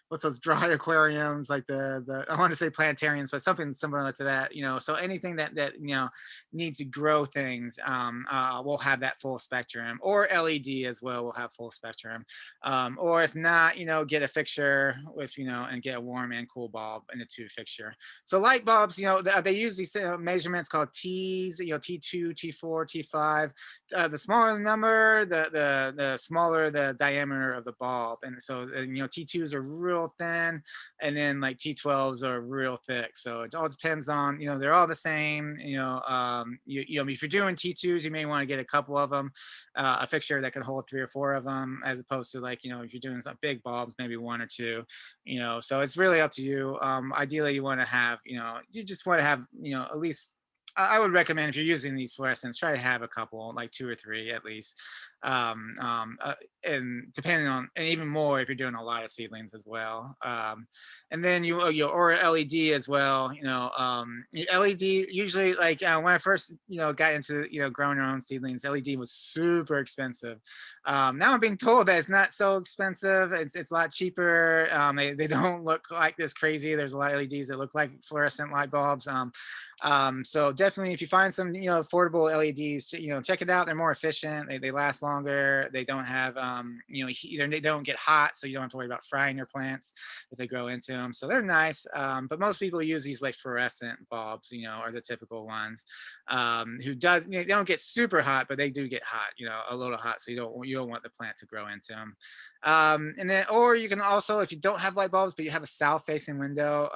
what's those dry aquariums, like the I want to say planetariums, but something similar to that. So anything that needs to grow things will have that full spectrum, or LED as well will have full spectrum. Or if not, get a fixture with and get a warm and cool bulb in a 2 fixture. So light bulbs, they use these measurements called T's, T2, T4, T5. The smaller the number, the smaller the diameter of the bulb. And so, T2s are real thin, and then like T12s are real thick. So it all depends on, they're all the same. If you're doing T2s, you may want to get a couple of them, a fixture that could hold 3 or 4 of them, as opposed to like, if you're doing some big bulbs, maybe 1 or 2. So it's really up to you. Ideally, you want to have, you just want to have, at least I would recommend, if you're using these fluorescents, try to have a couple, like 2 or 3 at least. Um, um, uh, and depending on, and even more if you're doing a lot of seedlings as well. And then or LED as well. LED usually, like when I first got into growing your own seedlings, LED was super expensive. Now I'm being told that it's not so expensive. It's a lot cheaper. They don't look like this crazy. There's a lot of LEDs that look like fluorescent light bulbs. So definitely, if you find some affordable LEDs, check it out. They're more efficient. They last longer. They don't have they don't get hot, so you don't have to worry about frying your plants if they grow into them. So they're nice. But most people use these like fluorescent bulbs, are the typical ones. They don't get super hot, but they do get hot, a little hot. So you don't want the plant to grow into them. And then, or you can also, if you don't have light bulbs, but you have a south facing window,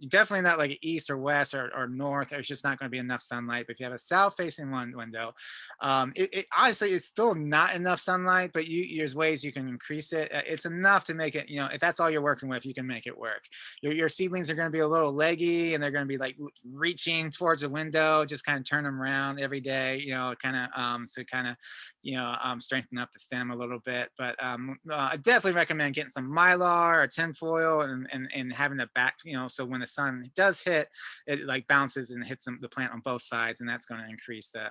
definitely not like east or west or north, there's just not going to be enough sunlight. But if you have a south facing one window, it honestly, it's still not enough sunlight, but there's ways you can increase it. It's enough to make it, if that's all you're working with, you can make it work. Your seedlings are going to be a little leggy, and they're going to be like reaching towards a window. Just kind of turn them around every day, strengthen up the stem a little bit. But I definitely recommend getting some mylar or tinfoil and having the back, so when the sun does hit, it like bounces and hits the plant on both sides, and that's going to increase the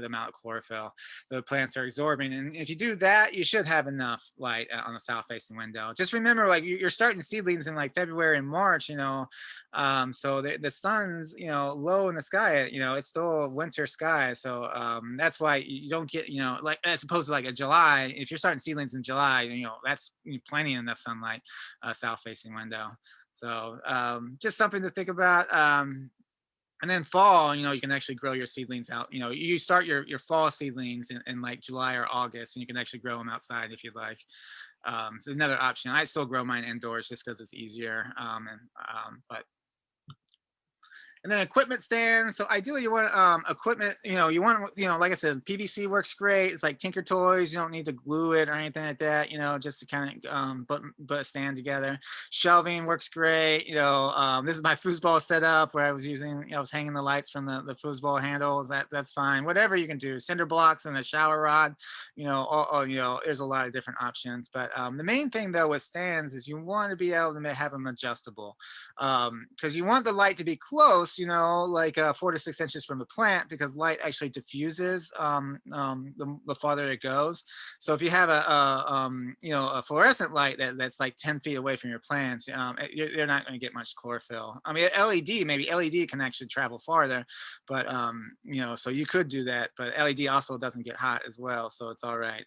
amount of chlorophyll the plants are absorbing. And if you do that, you should have enough light on the south facing window. Just remember, like you're starting seedlings in like February and March, so the sun's low in the sky, it's still winter sky. So that's why you don't get like, as opposed to like a July. If you're starting seedlings in July, that's plenty enough sunlight, south facing window. So just something to think about. And then fall, you can actually grow your seedlings out. You start your fall seedlings in like July or August, and you can actually grow them outside if you'd like. So another option. I still grow mine indoors just because it's easier. But and then equipment stands. So ideally you want equipment, you want, like I said, PVC works great. It's like Tinker Toys. You don't need to glue it or anything like that, just to kind of put a stand together. Shelving works great. This is my foosball setup where I was hanging the lights from the foosball handles. That's fine. Whatever you can do. Cinder blocks and a shower rod, there's a lot of different options. But the main thing though with stands is you want to be able to have them adjustable, because you want the light to be close, like 4 to 6 inches from the plant, because light actually diffuses the farther it goes. So if you have a fluorescent light that's like 10 feet away from your plants, you're not going to get much chlorophyll. I mean, maybe LED can actually travel farther, but so you could do that. But LED also doesn't get hot as well, so it's all right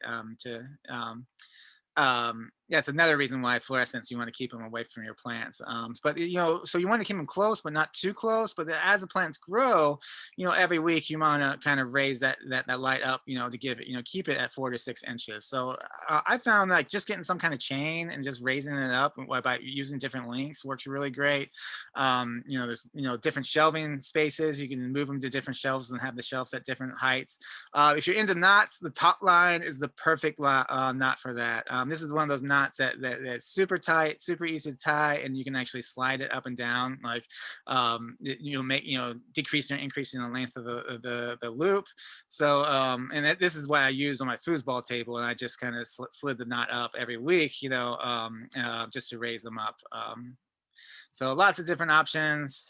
yeah, it's another reason why fluorescents, you want to keep them away from your plants. But so you want to keep them close, but not too close. But as the plants grow, every week you want to kind of raise that light up, to give it, keep it at 4 to 6 inches. So I found like just getting some kind of chain and just raising it up by using different lengths works really great. There's different shelving spaces. You can move them to different shelves and have the shelves at different heights. If you're into knots, the top line is the perfect knot for that. This is one of those knots knots that's super tight, super easy to tie, and you can actually slide it up and down, like make decreasing or increasing the length of the loop. So and this is what I use on my foosball table, and I just kind of slid the knot up every week, just to raise them up. So lots of different options.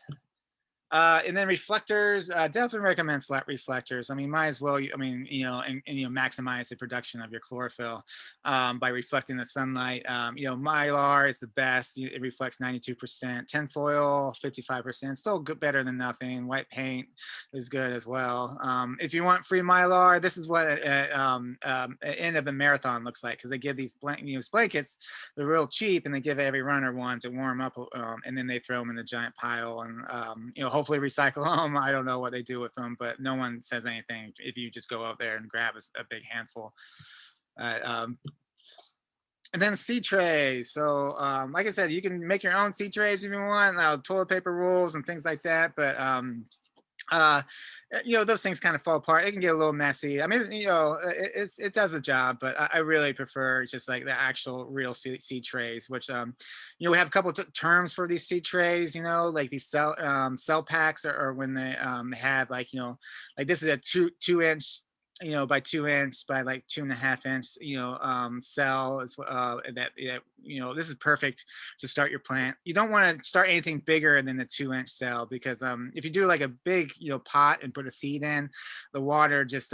And then reflectors, definitely recommend flat reflectors. I mean, might as well, maximize the production of your chlorophyll by reflecting the sunlight. Mylar is the best. It reflects 92%. Tinfoil, 55%. Still good, better than nothing. White paint is good as well. If you want free Mylar, this is what end of a marathon looks like, because they give these blankets. They're real cheap, and they give every runner one to warm up, and then they throw them in a giant pile, and hopefully recycle them. I don't know what they do with them, but no one says anything if you just go out there and grab a big handful. And then seed trays. So like I said, you can make your own seed trays if you want, toilet paper rolls and things like that, but those things kind of fall apart. It can get a little messy. I mean, it does a job, but I really prefer just like the actual real seed trays, which we have a couple of terms for these seed trays. Like these cell packs, or when they have like this is a 2 inch by 2 inch by like 2.5 inch, cell is this is perfect to start your plant. You don't want to start anything bigger than the 2 inch cell, because if you do like a big pot and put a seed in, the water just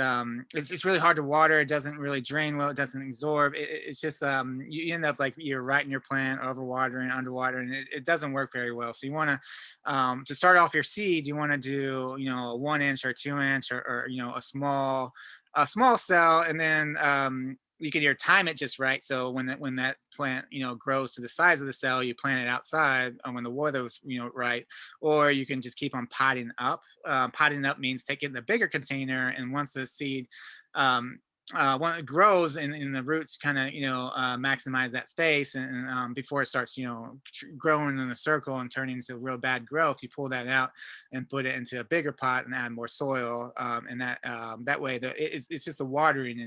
it's really hard to water. It doesn't really drain well. It doesn't absorb. It's just you end up like you're right in your plant, overwatering, underwatering. It doesn't work very well. So you want to start off your seed, you want to do a 1 inch or 2 inch, or a small cell, and then you can either time it just right. So when that plant grows to the size of the cell, you plant it outside, when the weather's right, or you can just keep on potting up. Potting up means taking the bigger container, and once the seed when it grows, and the roots kind of maximize that space, and before it starts growing in a circle and turning into real bad growth, you pull that out and put it into a bigger pot and add more soil, and that way it's just the watering.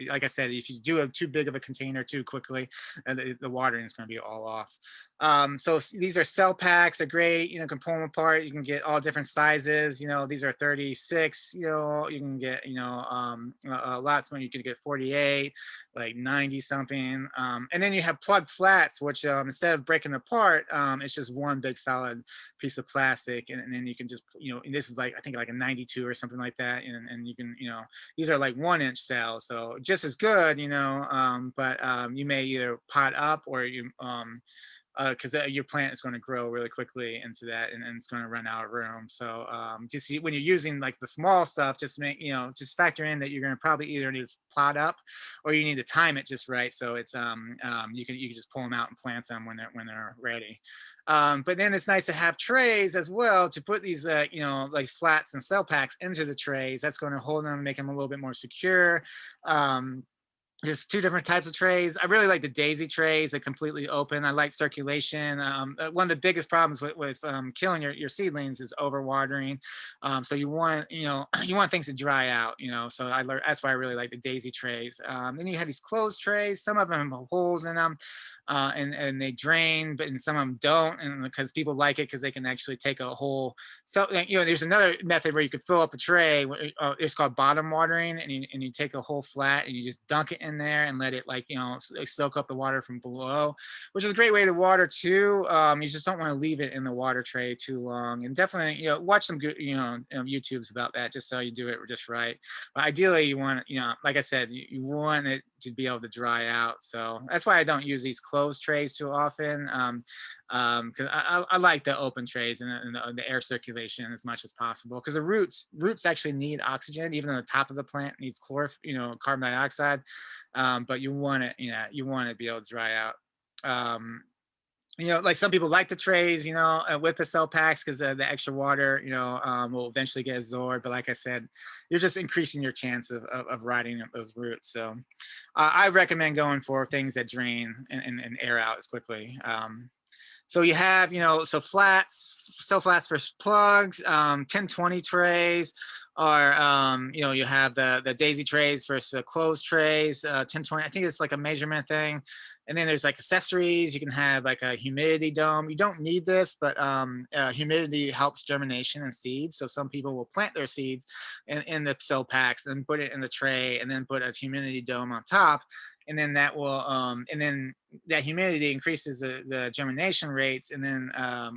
Like I said, if you do it too big of a container too quickly, the watering is going to be all off. So these are cell packs. They're great. Can pull them apart. You can get all different sizes. These are 36. You can get lots when you could get 48, like 90 something. And then you have plug flats, which instead of breaking apart, it's just one big solid piece of plastic, and then you can just and this is like, I think like a 92 or something like that, and you can these are like 1 inch cells, so just as good, but you may either pot up, or you because your plant is going to grow really quickly into that, and it's going to run out of room. So just when you're using like the small stuff, just just factor in that you're going to probably either need to plot up, or you need to time it just right, so it's you can just pull them out and plant them when they're ready. But then it's nice to have trays as well to put these like flats and cell packs into the trays. That's going to hold them, make them a little bit more secure. There's two different types of trays. I really like the daisy trays. They're completely open. I like circulation. One of the biggest problems with killing your seedlings is overwatering. So you want you want things to dry out. So that's why I really like the daisy trays. Then you have these closed trays. Some of them have holes in them, and they drain, but some of them don't, and because people like it because they can actually take a whole. So there's another method where you could fill up a tray. It's called bottom watering, and you take a whole flat and you just dunk it in there and let it soak up the water from below, which is a great way to water too. You just don't want to leave it in the water tray too long, and definitely watch some good YouTubes about that, just so you do it just right. But ideally you want like I said, you want it to be able to dry out. So that's why I don't use these closed trays too often, because I like the open trays and the air circulation as much as possible, because the roots actually need oxygen, even though the top of the plant needs carbon dioxide. But you want it, you want to be able to dry out. Like some people like the trays, with the cell packs, because the extra water, will eventually get absorbed. But like I said, you're just increasing your chance of rotting up those roots. So I recommend going for things that drain and air out as quickly. So you have, so flats, so flats for plugs, 1020 trays, or you have the daisy trays versus the closed trays, 1020. I think it's like a measurement thing. And then there's like accessories. You can have like a humidity dome. You don't need this, but humidity helps germination in seeds. So some people will plant their seeds in the cell packs and put it in the tray and then put a humidity dome on top. And then that will, and then that humidity increases the germination rates, and then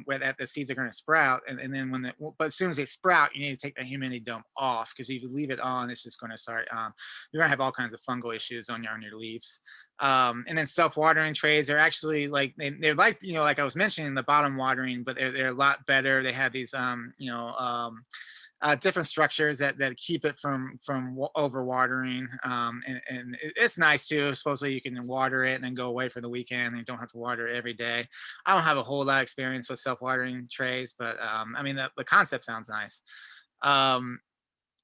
where that the seeds are going to sprout. And then but as soon as they sprout, you need to take the humidity dome off, because if you leave it on, it's just going to start. You're going to have all kinds of fungal issues on your leaves. And then self-watering trays are actually like they're like, like I was mentioning, the bottom watering, but they're a lot better. They have these different structures that keep it from overwatering. And it's nice too. Supposedly you can water it and then go away for the weekend, and you don't have to water it every day. I don't have a whole lot of experience with self-watering trays, but I mean, the concept sounds nice. Um,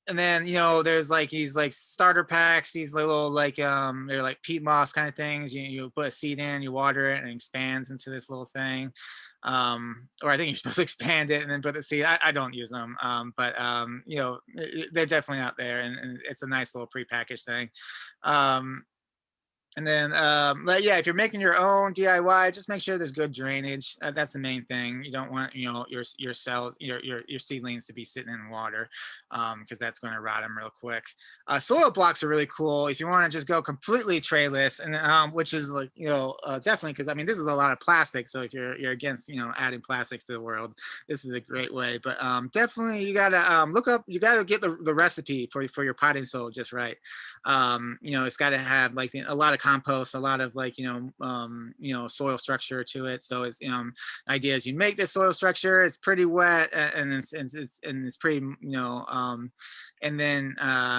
and then there's like these like starter packs, these little like they're like peat moss kind of things. You put a seed in, you water it, and it expands into this little thing. Or I think you're supposed to expand it and then put the seed. I don't use them, but they're definitely out there, and it's a nice little prepackaged thing. um, and then, but yeah, if you're making your own DIY, just make sure there's good drainage. That's the main thing. You don't want, your cells, your seedlings to be sitting in water, because that's going to rot them real quick. Soil blocks are really cool if you want to just go completely trayless, and which is like, definitely, because I mean, this is a lot of plastic. So if you're against, adding plastics to the world, this is a great way. But definitely, you gotta look up. You gotta get the recipe for your potting soil just right. It's got to have like a lot of compost, a lot of like, soil structure to it. So it's, idea is you make this soil structure, it's pretty wet, and it's pretty, and then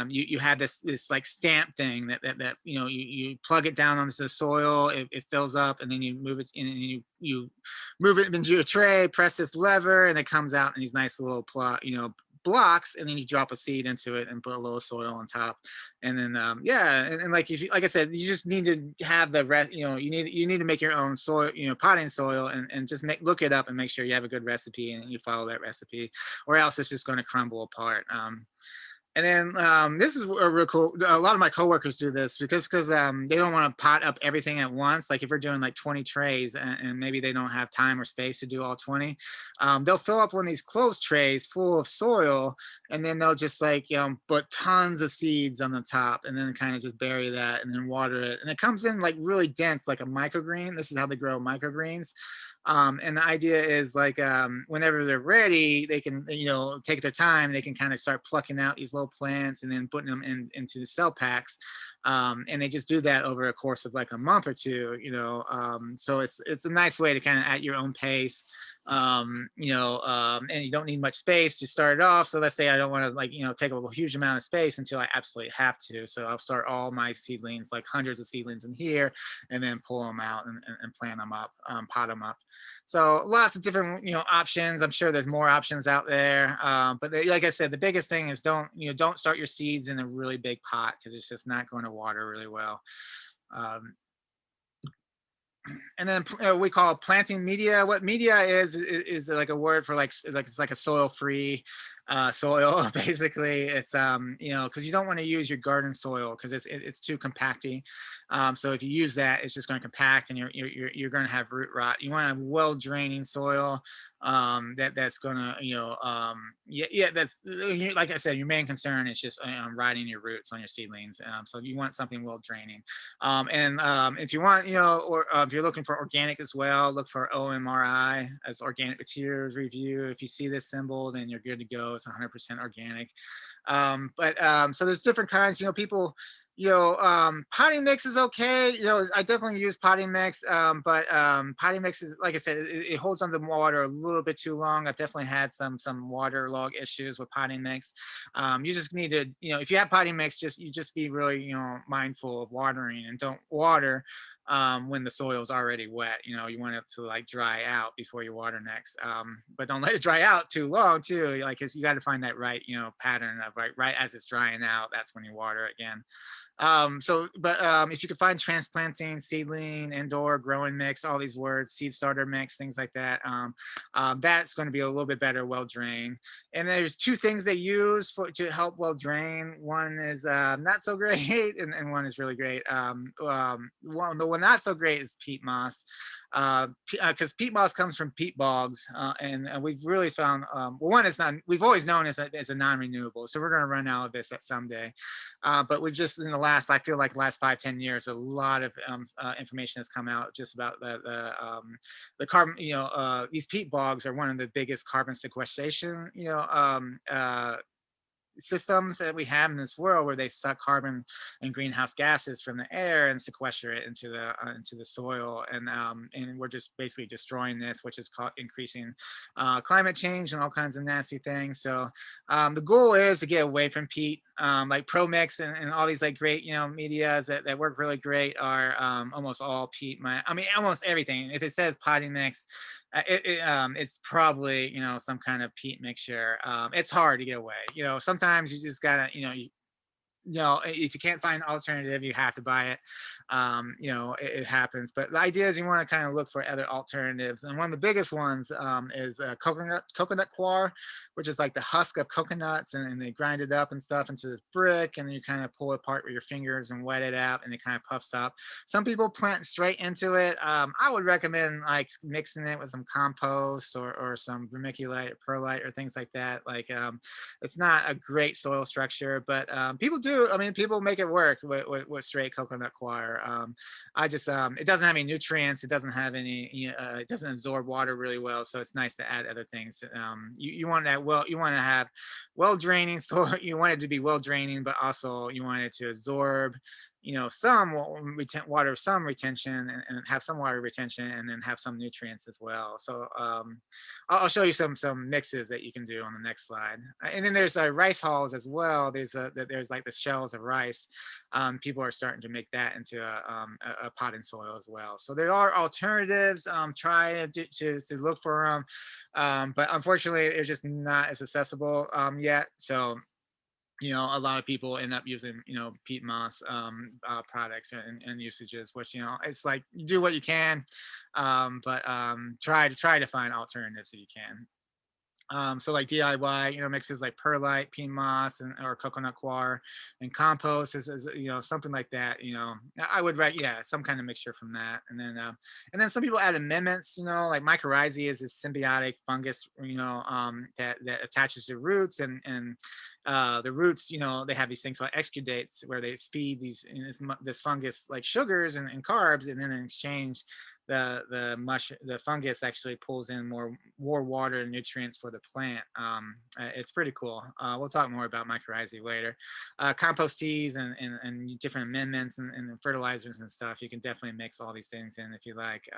you have this like stamp thing that you plug it down onto the soil, it fills up, and then you move it in, and you move it into a tray, press this lever, and it comes out in these nice little blocks, and then you drop a seed into it and put a little soil on top. And then yeah, and like, if you, like I said, you just need to have the rest. You need to make your own soil, potting soil, and just look it up and make sure you have a good recipe and you follow that recipe, or else it's just going to crumble apart. And then this is a real cool. A lot of my coworkers do this because they don't want to pot up everything at once. Like if we're doing like 20 trays, and maybe they don't have time or space to do all 20, they'll fill up one of these closed trays full of soil, and then they'll just like put tons of seeds on the top, and then kind of just bury that, and then water it, and it comes in like really dense, like a microgreen. This is how they grow microgreens. And the idea is like, whenever they're ready, they can, take their time. They can kind of start plucking out these little plants and then putting them into the cell packs. And they just do that over a course of like a month or two. So it's a nice way to kind of at your own pace. And you don't need much space to start it off. So let's say I don't want to like, take up a huge amount of space until I absolutely have to. So I'll start all my seedlings, like hundreds of seedlings in here, and then pull them out and plant them up, pot them up. So lots of different, options. I'm sure there's more options out there. But like I said, the biggest thing is don't start your seeds in a really big pot, because it's just not going to water really well. Um, and then we call it planting media. What media is like a word for like, it's like a soil free soil. Basically, it's because you don't want to use your garden soil, because it's too compacting. So if you use that, it's just going to compact, and you're going to have root rot. You want to have well draining soil, that's going to, yeah, that's like I said, your main concern is just rotting your roots on your seedlings. So you want something well draining. And if you want, or if you're looking for organic as well, look for OMRI, as Organic Materials Review. If you see this symbol, then you're good to go. It's 100% organic. But so there's different kinds. People, potting mix is okay. I definitely use potting mix, but potting mix is, like I said, it holds on to water a little bit too long. I've definitely had some waterlog issues with potting mix. You just need to, if you have potting mix, just be really, mindful of watering, and don't water when the soil is already wet. You know, you want it to like dry out before you water next. But don't let it dry out too long too. Like, 'cause you got to find that right, you know, pattern of right as it's drying out, that's when you water again. If you could find transplanting, seedling, indoor growing mix, all these words, seed starter mix, things like that, that's going to be a little bit better, well drained. And there's two things they use for to help well drain. One is not so great, and one is really great. The one not so great is peat moss, because peat moss comes from peat bogs, and we've really found, well, one, it's not, we've always known as a non-renewable, so we're going to run out of this at someday. But we just in the last, I feel like last 5-10 years, a lot of information has come out just about the carbon. You know, these peat bogs are one of the biggest carbon sequestration, systems that we have in this world, where they suck carbon and greenhouse gases from the air and sequester it into the soil, and we're just basically destroying this, which is increasing climate change and all kinds of nasty things. So the goal is to get away from peat. Like ProMix and all these like great, medias that work really great are almost all peat. I mean, almost everything. If it says potting mix, it's probably, some kind of peat mixture. It's hard to get away. Sometimes you just gotta, if you can't find an alternative, you have to buy it. It happens. But the idea is you want to kind of look for other alternatives. And one of the biggest ones is coconut coir, which is like the husk of coconuts, and they grind it up and stuff into this brick, and then you kind of pull it apart with your fingers and wet it out, and it kind of puffs up. Some people plant straight into it. I would recommend like mixing it with some compost or some vermiculite or perlite or things like that. Like, it's not a great soil structure, but people do. I mean, people make it work with straight coconut coir. It doesn't have any nutrients. It doesn't have any, it doesn't absorb water really well. So it's nice to add other things. You want that, you want to have well draining soil. You want it to be well draining, but also you want it to absorb, some water, some retention, and have some water retention, and then have some nutrients as well. So I'll show you some mixes that you can do on the next slide. And then there's rice hulls as well. There's like the shells of rice. People are starting to make that into a potting soil as well. So there are alternatives. Try to look for them, but unfortunately, it's just not as accessible yet. So a lot of people end up using, peat moss products and usages, which, it's like you do what you can, but try to find alternatives if you can. So like DIY, mixes like perlite, peat moss, or coconut coir, and compost is something like that. I would write, yeah, some kind of mixture from that, and then some people add amendments. Like mycorrhizae is this symbiotic fungus, that attaches to roots, and the roots, they have these things called exudates, where they speed this fungus like sugars and carbs, and then in exchange the fungus actually pulls in more water and nutrients for the plant. It's pretty cool. We'll talk more about mycorrhizae later. Compost teas and different amendments and fertilizers and stuff. You can definitely mix all these things in if you like.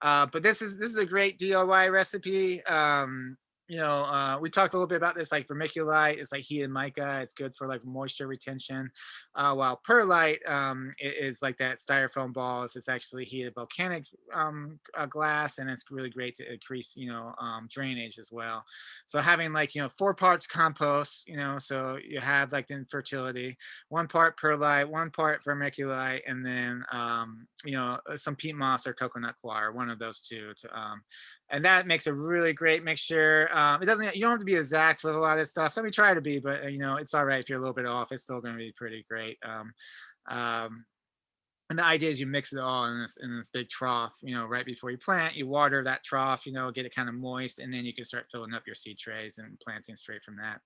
But this is a great DIY recipe. We talked a little bit about this, like vermiculite is like heated mica. It's good for like moisture retention. While perlite is like that styrofoam balls. It's actually heated volcanic glass, and it's really great to increase, drainage as well. So having like, 4 parts compost, so you have like the infertility, 1 part perlite, 1 part vermiculite, and then, some peat moss or coconut coir, one of those two and that makes a really great mixture. You don't have to be exact with a lot of stuff. Let me try to be, but it's all right if you're a little bit off. It's still going to be pretty great. And the idea is you mix it all in this big trough, right before you plant. You water that trough, get it kind of moist, and then you can start filling up your seed trays and planting straight from that.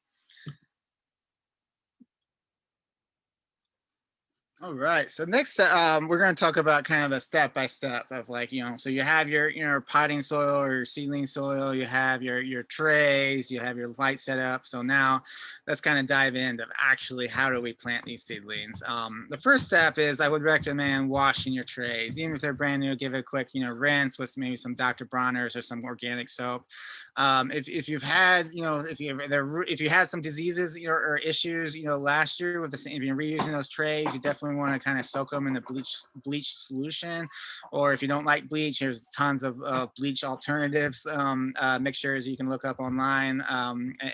All right. So next, we're going to talk about kind of the step-by-step of like, so you have your potting soil or your seedling soil, you have your trays, you have your light set up. So now let's kind of dive into actually how do we plant these seedlings. The first step is I would recommend washing your trays. Even if they're brand new, give it a quick, rinse with maybe some Dr. Bronner's or some organic soap. If you've had, if you had some diseases or issues, last year with if you're reusing those trays, you definitely definitely want to kind of soak them in the bleach solution. Or if you don't like bleach, there's tons of bleach alternatives, mixtures you can look up online,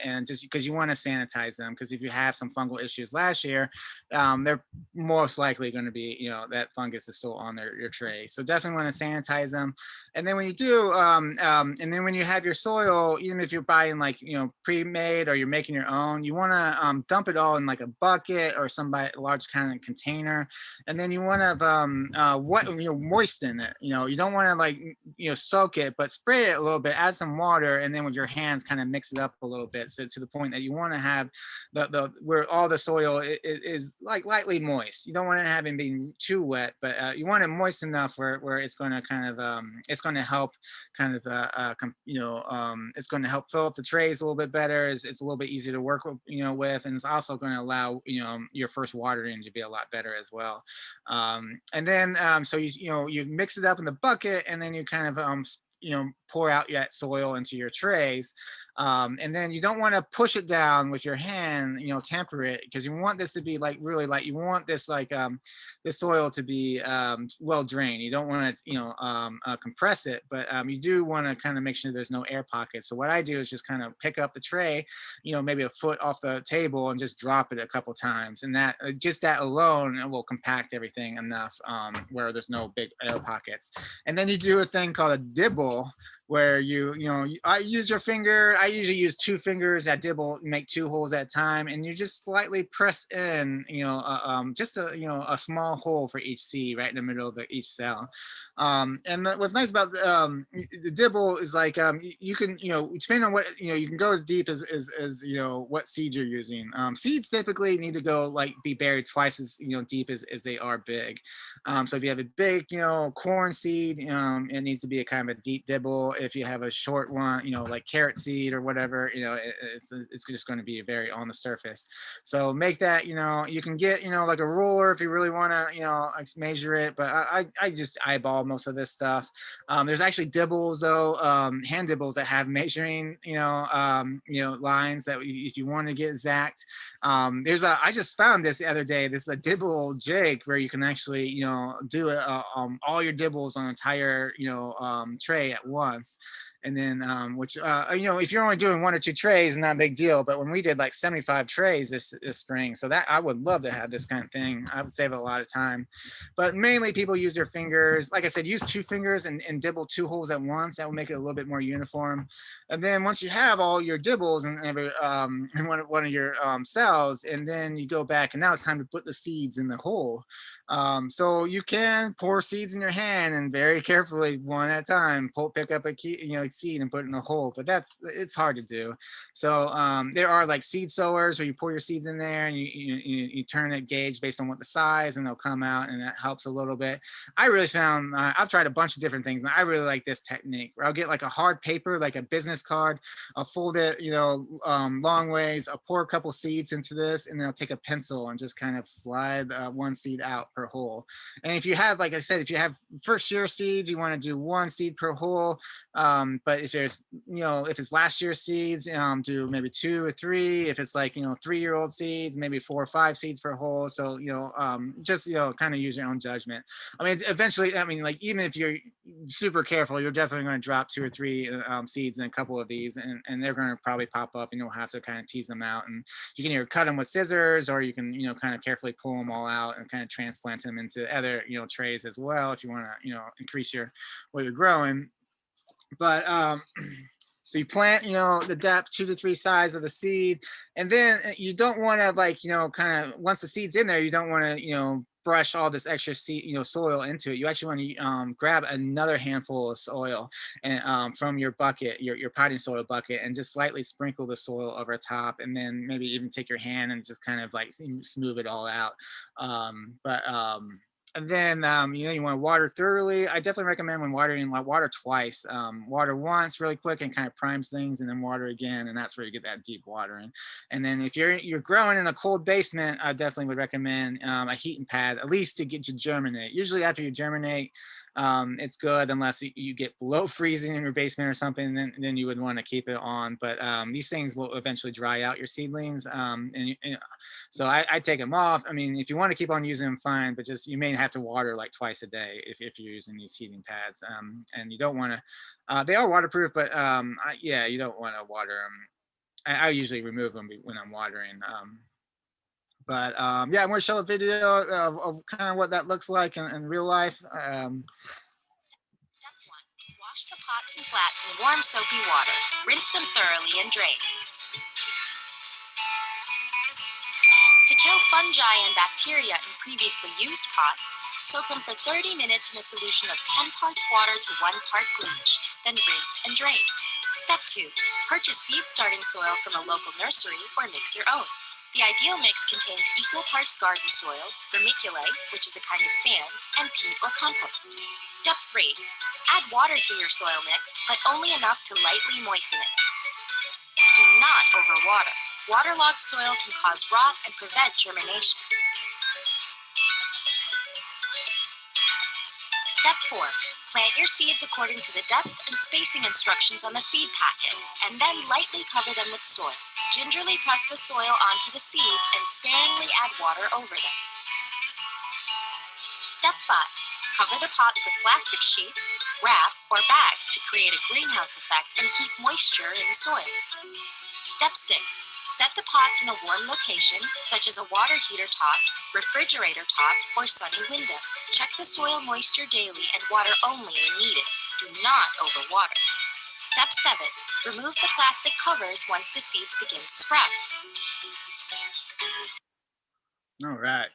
and just because you want to sanitize them, because if you have some fungal issues last year, they're most likely going to be, that fungus is still on your tray. So definitely want to sanitize them. And then when you do, and then when you have your soil, even if you're buying like, pre-made or you're making your own, you want to dump it all in like a bucket or some large kind of container. And then you want to moisten it. You don't want to like, soak it, but spray it a little bit, add some water, and then with your hands kind of mix it up a little bit. So to the point that you want to have the where all the soil is like lightly moist. You don't want to have it being too wet, but you want it moist enough where it's going to kind of it's going to help kind of it's going to help fill up the trays a little bit better. It's a little bit easier to work with, and it's also going to allow your first watering to be a lot better as well. And then so you mix it up in the bucket, and then you kind of pour out that soil into your trays. And then you don't want to push it down with your hand, temper it, because you want this to be like really like, you want this like the soil to be well drained. You don't want to compress it, but you do want to kind of make sure there's no air pockets. So what I do is just kind of pick up the tray, maybe a foot off the table, and just drop it a couple times, and that just that alone will compact everything enough where there's no big air pockets. And then you do a thing called a dibble, where I use your finger. I usually use two fingers at dibble, make two holes at a time, and you just slightly press in, just a small hole for each seed right in the middle of each cell. And what's nice about the dibble is like you can, depending on what, you can go as deep as what seeds you're using. Seeds typically need to go like be buried twice as deep as they are big. So if you have a big corn seed, it needs to be a kind of a deep dibble. If you have a short one, like carrot seed or whatever, it's just going to be very on the surface. So make that, you can get, like a ruler if you really want to, measure it. But I just eyeball most of this stuff. There's actually dibbles though, hand dibbles that have measuring, lines that if you want to get exact. I just found this the other day. This is a dibble jig where you can actually, do all your dibbles on an entire, tray at once. And then, which, if you're only doing one or two trays, not a big deal. But when we did like 75 trays this spring, so that I would love to have this kind of thing. I would save a lot of time. But mainly people use their fingers. Like I said, use two fingers and dibble two holes at once. That will make it a little bit more uniform. And then once you have all your dibbles in one of your cells, and then you go back, and now it's time to put the seeds in the hole. So you can pour seeds in your hand and very carefully, one at a time, pick up a seed and put it in a hole. But it's hard to do. So there are like seed sowers where you pour your seeds in there, and you turn it gauge based on what the size, and they'll come out, and that helps a little bit. I really found I've tried a bunch of different things, and I really like this technique where I'll get like a hard paper, like a business card. I'll fold it, long ways. I'll pour a couple seeds into this, and then I'll take a pencil and just kind of slide one seed out per hole. And if you have, like I said, if you have first year seeds, you want to do one seed per hole. But if there's, if it's last year's seeds, do maybe 2 or 3. If it's like, 3-year-old seeds, maybe 4 or 5 seeds per hole. So, just, kind of use your own judgment. I mean, eventually, like even if you're super careful, you're definitely going to drop 2 or 3 seeds in a couple of these, and they're going to probably pop up, and you'll have to kind of tease them out. And you can either cut them with scissors, or you can, kind of carefully pull them all out and kind of transplant them into other, trays as well, if you want to, increase what you're growing. But so you plant, the depth 2 to 3 size of the seed, and then you don't want to like, kind of once the seed's in there, you don't want to, brush all this extra seed, soil into it. You actually want to grab another handful of soil and from your bucket, your potting soil bucket, and just slightly sprinkle the soil over top, and then maybe even take your hand and just kind of like smooth it all out. And then, you want to water thoroughly. I definitely recommend when watering, like water twice. Water once really quick and kind of primes things, and then water again, and that's where you get that deep watering. And then if you're growing in a cold basement, I definitely would recommend a heating pad, at least to get you germinate. Usually after you germinate, it's good unless you get below freezing in your basement or something. Then you would want to keep it on. But these things will eventually dry out your seedlings, so I take them off. I mean, if you want to keep on using them, fine, but just you may have to water like twice a day if you're using these heating pads. And you don't want to. They are waterproof, but yeah, you don't want to water them. I usually remove them when I'm watering. But yeah, I'm going to show a video of kind of what that looks like in real life. Step 1. Wash the pots and flats in warm soapy water. Rinse them thoroughly and drain. To kill fungi and bacteria in previously used pots, soak them for 30 minutes in a solution of 10 parts water to 1 part bleach, then rinse and drain. Step 2. Purchase seed starting soil from a local nursery or mix your own. The ideal mix contains equal parts garden soil, vermiculite, which is a kind of sand, and peat or compost. Step 3. Add water to your soil mix, but only enough to lightly moisten it. Do not overwater. Waterlogged soil can cause rot and prevent germination. Step 4. Plant your seeds according to the depth and spacing instructions on the seed packet, and then lightly cover them with soil. Gingerly press the soil onto the seeds and sparingly add water over them. Step 5. Cover the pots with plastic sheets, wrap, or bags to create a greenhouse effect and keep moisture in the soil. Step 6. Set the pots in a warm location, such as a water heater top, refrigerator top, or sunny window. Check the soil moisture daily and water only when needed. Do not overwater. Step 7. Remove the plastic covers once the seeds begin to sprout. All right.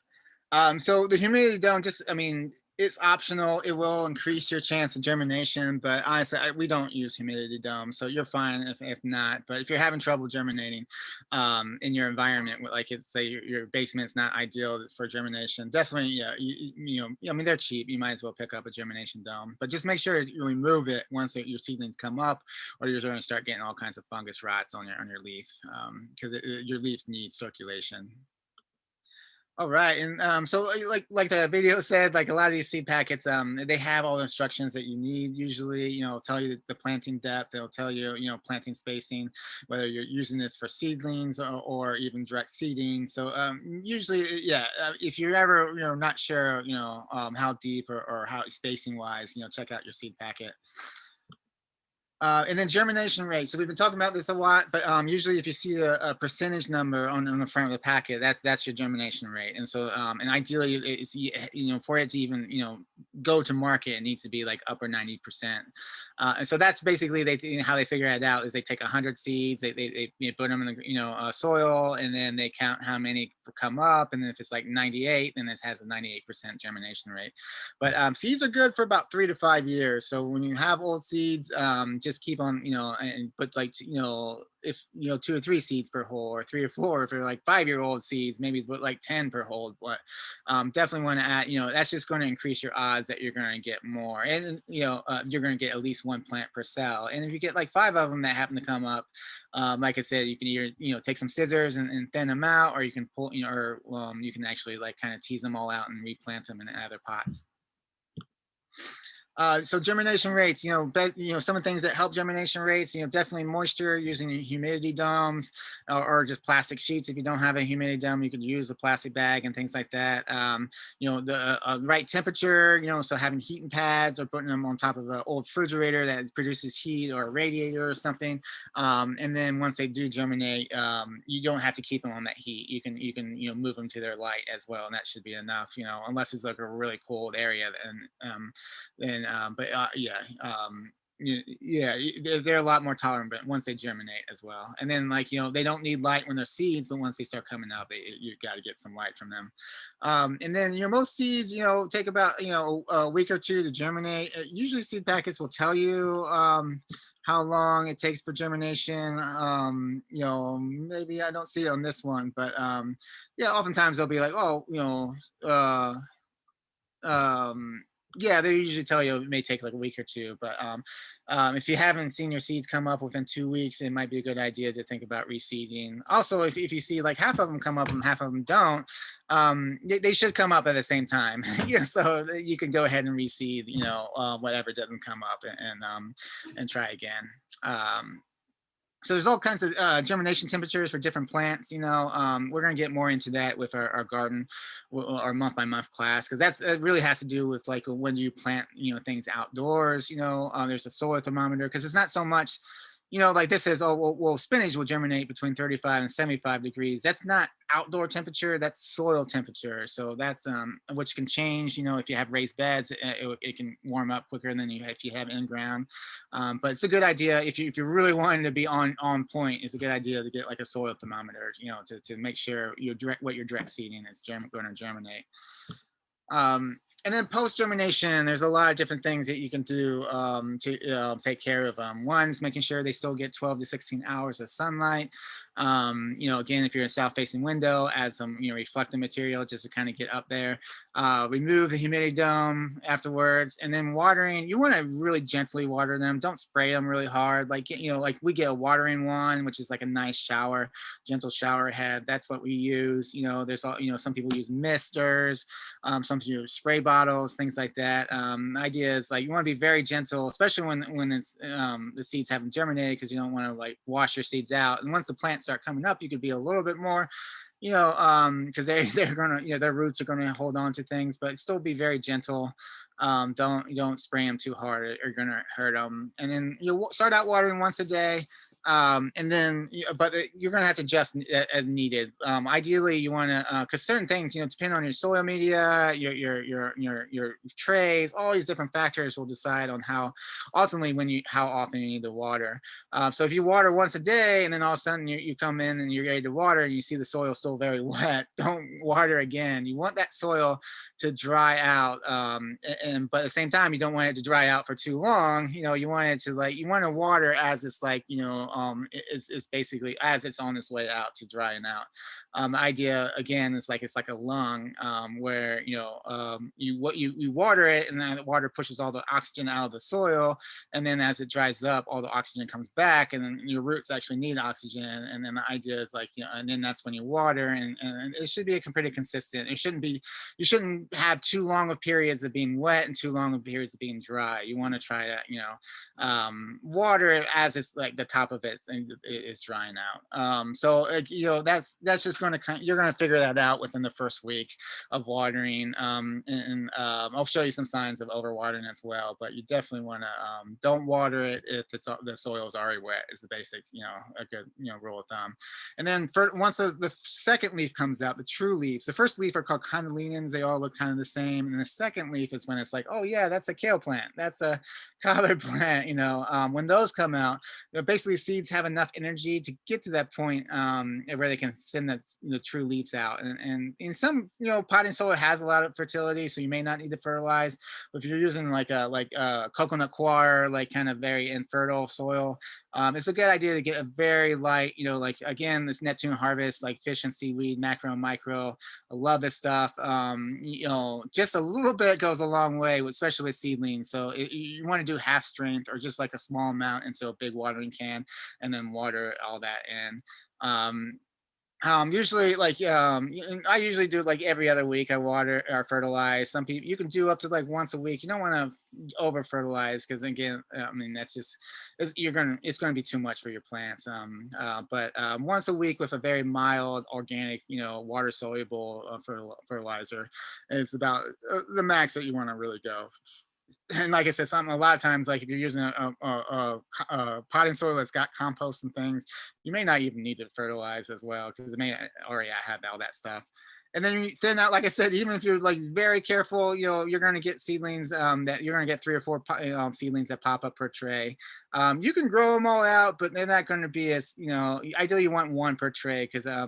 So the humidity dome, I mean, it's optional. It will increase your chance of germination, but honestly, we don't use humidity dome, so you're fine if not. But if you're having trouble germinating in your environment, like it's say your basement's not ideal for germination, definitely, yeah, I mean, they're cheap. You might as well pick up a germination dome, but just make sure you remove it once your seedlings come up, or you're going to start getting all kinds of fungus rots on your leaf because your leaves need circulation. All right, and so like the video said, like a lot of these seed packets, they have all the instructions that you need. Usually, tell you the planting depth. They'll tell you, planting spacing, whether you're using this for seedlings or even direct seeding. So usually, yeah, if you're ever not sure, how deep or how spacing wise, check out your seed packet. And then germination rate. So we've been talking about this a lot, but usually if you see a percentage number on the front of the packet, that's your germination rate. And so, and ideally, it's for it to even go to market, it needs to be like upper 90%. And so that's basically how they figure it out is they take 100 seeds, they put them in the soil, and then they count how many come up, and then if it's like 98, then it has a 98% germination rate. But seeds are good for about 3 to 5 years. So when you have old seeds, just keep on, and put like, if 2 or 3 seeds per hole, or 3 or 4 if they're like 5-year-old seeds, maybe put like 10 per hole. But definitely want to add, that's just going to increase your odds that you're going to get more, and you're going to get at least 1 plant per cell. And if you get like 5 of them that happen to come up, like I said, you can either take some scissors and thin them out, or you can pull, or you can actually like kind of tease them all out and replant them in other pots. So germination rates, some of the things that help germination rates, definitely moisture, using humidity domes, or just plastic sheets. If you don't have a humidity dome, you could use a plastic bag and things like that. The right temperature, so having heating pads or putting them on top of an old refrigerator that produces heat, or a radiator or something. And then once they do germinate, you don't have to keep them on that heat. You can move them to their light as well, and that should be enough. Unless it's like a really cold area, yeah, they're a lot more tolerant, but once they germinate as well. And then they don't need light when they're seeds, but once they start coming up, you got to get some light from them. And then most seeds take about a week or 2 to germinate. Usually seed packets will tell you how long it takes for germination. Maybe I don't see it on this one, but yeah, oftentimes they'll be like, oh, um Yeah, they usually tell you it may take like a week or two, but if you haven't seen your seeds come up within 2 weeks, it might be a good idea to think about reseeding. Also, if you see like half of them come up and half of them don't, they should come up at the same time. Yeah, so you can go ahead and reseed, whatever doesn't come up, and try again. Um, so there's all kinds of germination temperatures for different plants. We're going to get more into that with our garden, our month by month class, because it really has to do with like when you plant things outdoors. There's a soil thermometer, because it's not so much like this says, oh, well, spinach will germinate between 35 and 75 degrees. That's not outdoor temperature, that's soil temperature. So that's which can change, if you have raised beds, it can warm up quicker than if you have in ground. But it's a good idea if you're really wanting to be on point. It's a good idea to get like a soil thermometer, to make sure what you're direct seeding is going to germinate. And then post germination, there's a lot of different things that you can do to take care of them. One's making sure they still get 12 to 16 hours of sunlight. Again, if you're in a south facing window, add some reflective material just to kind of get up there. Remove the humidity dome afterwards, and then watering. You want to really gently water them. Don't spray them really hard. Like like we get a watering wand, which is like a nice shower, gentle shower head. That's what we use. There's all some people use misters, some people use spray bottles, things like that. The idea is like you want to be very gentle, especially when it's the seeds haven't germinated, because you don't want to like wash your seeds out. And once the plants start coming up, you could be a little bit more, because they're gonna, their roots are gonna hold on to things, but still be very gentle. Don't spray them too hard, or you're gonna hurt them. And then you start out watering once a day. And then, but you're going to have to adjust as needed. Ideally, you want to, because certain things, depend on your soil media, your trays, all these different factors will decide on how often you need to water. So if you water once a day, and then all of a sudden you come in and you're ready to water, and you see the soil still very wet, don't water again. You want that soil to dry out, but at the same time, you don't want it to dry out for too long. You want it to you want to water as it's it's basically as it's on its way out to drying out. The idea again is it's like a lung, where you water it, and then the water pushes all the oxygen out of the soil, and then as it dries up, all the oxygen comes back, and then your roots actually need oxygen. And then the idea is and then that's when you water, and it should be pretty consistent. You shouldn't have too long of periods of being wet and too long of periods of being dry. You want to try to water it as it's like the top of it is drying out. So that's just going to you're going to figure that out within the first week of watering. I'll show you some signs of overwatering as well, but you definitely want to don't water it if the soil is already wet, is the basic a good rule of thumb. And then once the second leaf comes out, the true leaves, the first leaf are called cotyledons. They all look kind of the same. And the second leaf is when it's like, oh yeah, that's a kale plant, that's a collard plant. When those come out, basically seeds have enough energy to get to that point where they can send the true leaves out. And in some, potting soil has a lot of fertility, so you may not need to fertilize. But if you're using like a coconut coir, like kind of very infertile soil, it's a good idea to get a very light, again, this Neptune harvest, like fish and seaweed, macro and micro. I love this stuff. Just a little bit goes a long way, especially with seedlings. So you want to do half strength, or just like a small amount into a big watering can, and then water all that in. Usually I usually do like every other week. I water or fertilize. Some people, you can do up to like once a week. You don't want to over fertilize, because again, that's just it's gonna be too much for your plants. But once a week with a very mild organic, water soluble fertilizer is about the max that you want to really go. And like I said, a lot of times, like if you're using a potting soil that's got compost and things, you may not even need to fertilize as well, because it may already have all that stuff. And then you thin out, like I said, even if you're like very careful, you're going to get seedlings that you're going to get 3 or 4 seedlings that pop up per tray. You can grow them all out, but they're not going to be as, ideally you want 1 per tray, because they're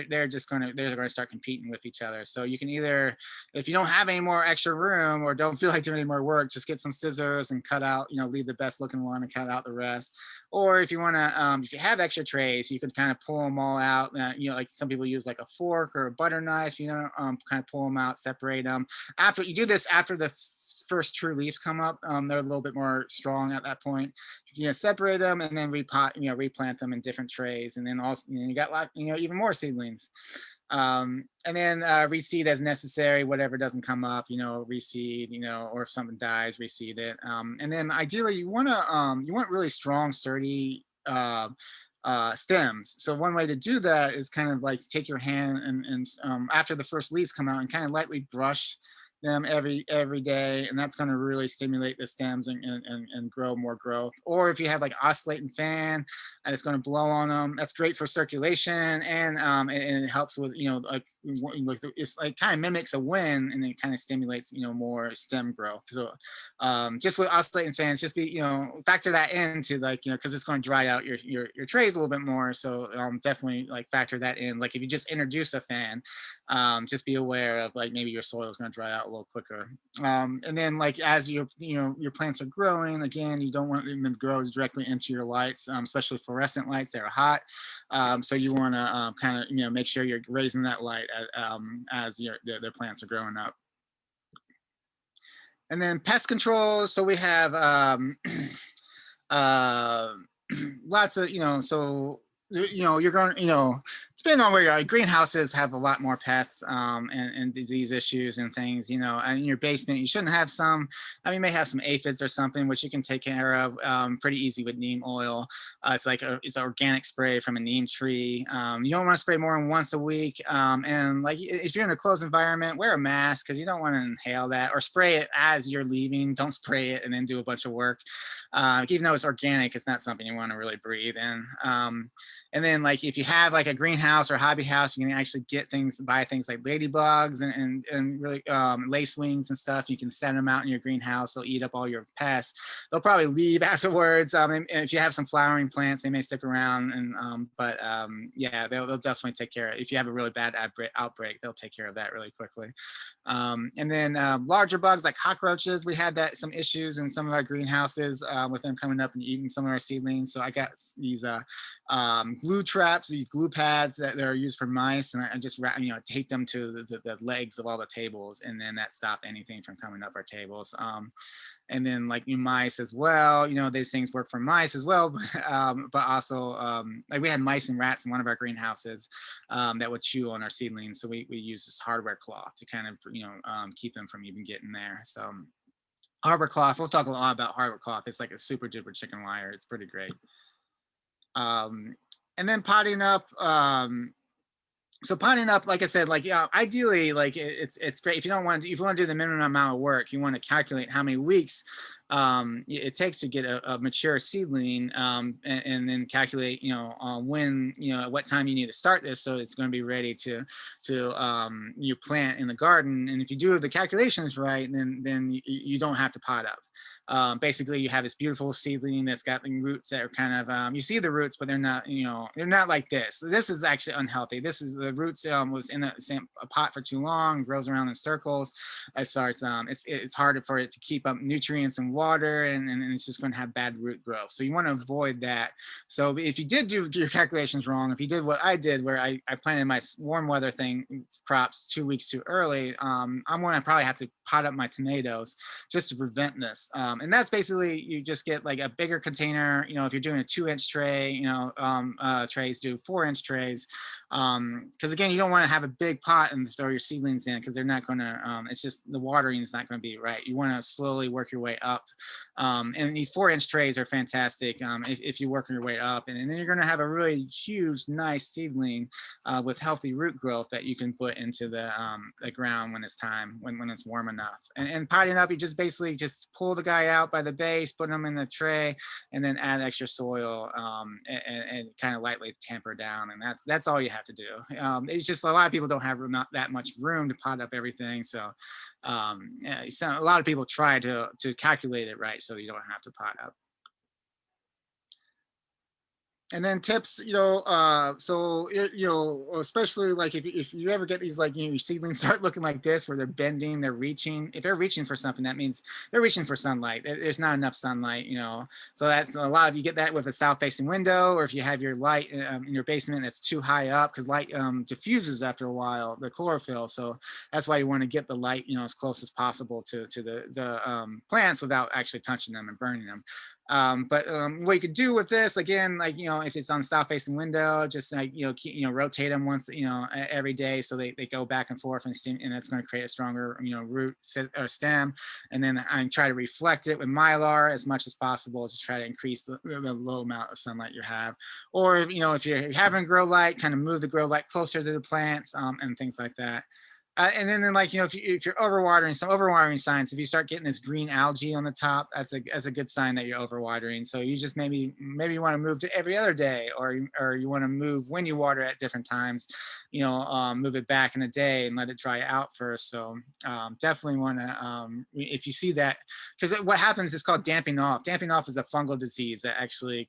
going to start competing with each other. So you can either, if you don't have any more extra room, or don't feel like doing any more work, just get some scissors and cut out, leave the best looking one and cut out the rest. Or if you want to, if you have extra trays, you can kind of pull them all out. Like some people use like a fork or a butter knife, kind of pull them out, separate them. After you do this, after the first true leaves come up, they're a little bit more strong at that point. Separate them and then replant them in different trays, and then also you got even more seedlings. And then reseed as necessary, whatever doesn't come up, reseed, or if something dies, reseed it. And then ideally you want really strong, sturdy stems. So one way to do that is kind of like take your hand and after the first leaves come out and kind of lightly brush them every day, and that's going to really stimulate the stems and grow more growth. Or if you have like oscillating fan and it's going to blow on them, that's great for circulation, and it helps with it's like kind of mimics a wind, and it kind of stimulates more stem growth. So just with oscillating fans, just be factor that into like because it's going to dry out your trays a little bit more. So definitely like factor that in. Like if you just introduce a fan, just be aware of like maybe your soil is going to dry out a little quicker. And then like as your plants are growing, again, you don't want them to grow directly into your lights, especially fluorescent lights that are hot. So you want to kind of make sure you're raising that light as their plants are growing up. And then pest control. So we have uh, lots of you're going depending on where you are, greenhouses have a lot more pests and disease issues and things. And in your basement you shouldn't have some. I mean, you may have some aphids or something, which you can take care of pretty easy with neem oil. It's an organic spray from a neem tree. You don't want to spray more than once a week, and like if you're in a closed environment, wear a mask because you don't want to inhale that, or spray it as you're leaving. Don't spray it and then do a bunch of work. Even though it's organic, it's not something you want to really breathe in. And then like if you have like a greenhouse or hobby house, you can actually buy things like ladybugs and really lacewings and stuff. You can send them out in your greenhouse. They'll eat up all your pests. They'll probably leave afterwards. And if you have some flowering plants, they may stick around. But yeah, they'll definitely take care of it. If you have a really bad outbreak, they'll take care of that really quickly. And then larger bugs like cockroaches, we had some issues in some of our greenhouses with them coming up and eating some of our seedlings. So I got these glue traps, these glue pads that are used for mice, and I just tape them to the legs of all the tables, and then that stopped anything from coming up our tables. And then like mice as well, these things work for mice as well, but also like we had mice and rats in one of our greenhouses that would chew on our seedlings. So we use this hardware cloth to kind of keep them from even getting there. So hardware cloth, we'll talk a lot about hardware cloth. It's like a super duper chicken wire. It's pretty great. And then potting up. So potting up, like I said, like ideally, like it's great if you want to do the minimum amount of work. You want to calculate how many weeks it takes to get a mature seedling, and then calculate when at what time you need to start this, so it's going to be ready to you plant in the garden. And if you do the calculations right, then you don't have to pot up. Basically you have this beautiful seedling that's got the roots that are kind of you see the roots, but they're not they're not like this. This is actually unhealthy. This is the roots was in a pot for too long, grows around in circles. It starts it's harder for it to keep up nutrients and water, and it's just going to have bad root growth. So you want to avoid that. So if you did do your calculations wrong, if you did what I did, where I planted my warm weather crops 2 weeks too early, I'm going to probably have to pot up my tomatoes just to prevent this. And that's basically, you just get like a bigger container. If you're doing a 2-inch tray, trays do 4-inch trays. Because again, you don't want to have a big pot and throw your seedlings in, because they're not going to, it's just the watering is not going to be right. You want to slowly work your way up. And these 4-inch trays are fantastic if you work your way up. And then you're going to have a really huge, nice seedling with healthy root growth that you can put into the ground when it's time, when it's warm enough. And potting up, you just basically just pull the guy out by the base, put them in the tray, and then add extra soil and kind of lightly tamper down. And that's all you have to do. It's just a lot of people don't have not that much room to pot up everything. So, so a lot of people try to calculate it right so you don't have to pot up. And then tips, so especially like if you ever get these, like, your seedlings start looking like this, where they're bending, they're reaching. If they're reaching for something, that means they're reaching for sunlight. There's not enough sunlight, so that's a lot of, you get that with a south facing window, or if you have your light in your basement that's too high up, because light diffuses after a while, the chlorophyll. So that's why you want to get the light, as close as possible to the plants without actually touching them and burning them. What you could do with this, again, like, if it's on south facing window, just like, rotate them once, every day, so they go back and forth, and that's going to create a stronger, root or stem. And then I try to reflect it with mylar as much as possible to try to increase the low amount of sunlight you have. Or if you're having grow light, kind of move the grow light closer to the plants, and things like that. And then like, if you're overwatering, some overwatering signs, if you start getting this green algae on the top, that's a good sign that you're overwatering. So you just maybe you want to move to every other day, or you want to move when you water at different times, move it back in the day and let it dry out first. So definitely want to, if you see that, because what happens is called damping off. Damping off is a fungal disease that actually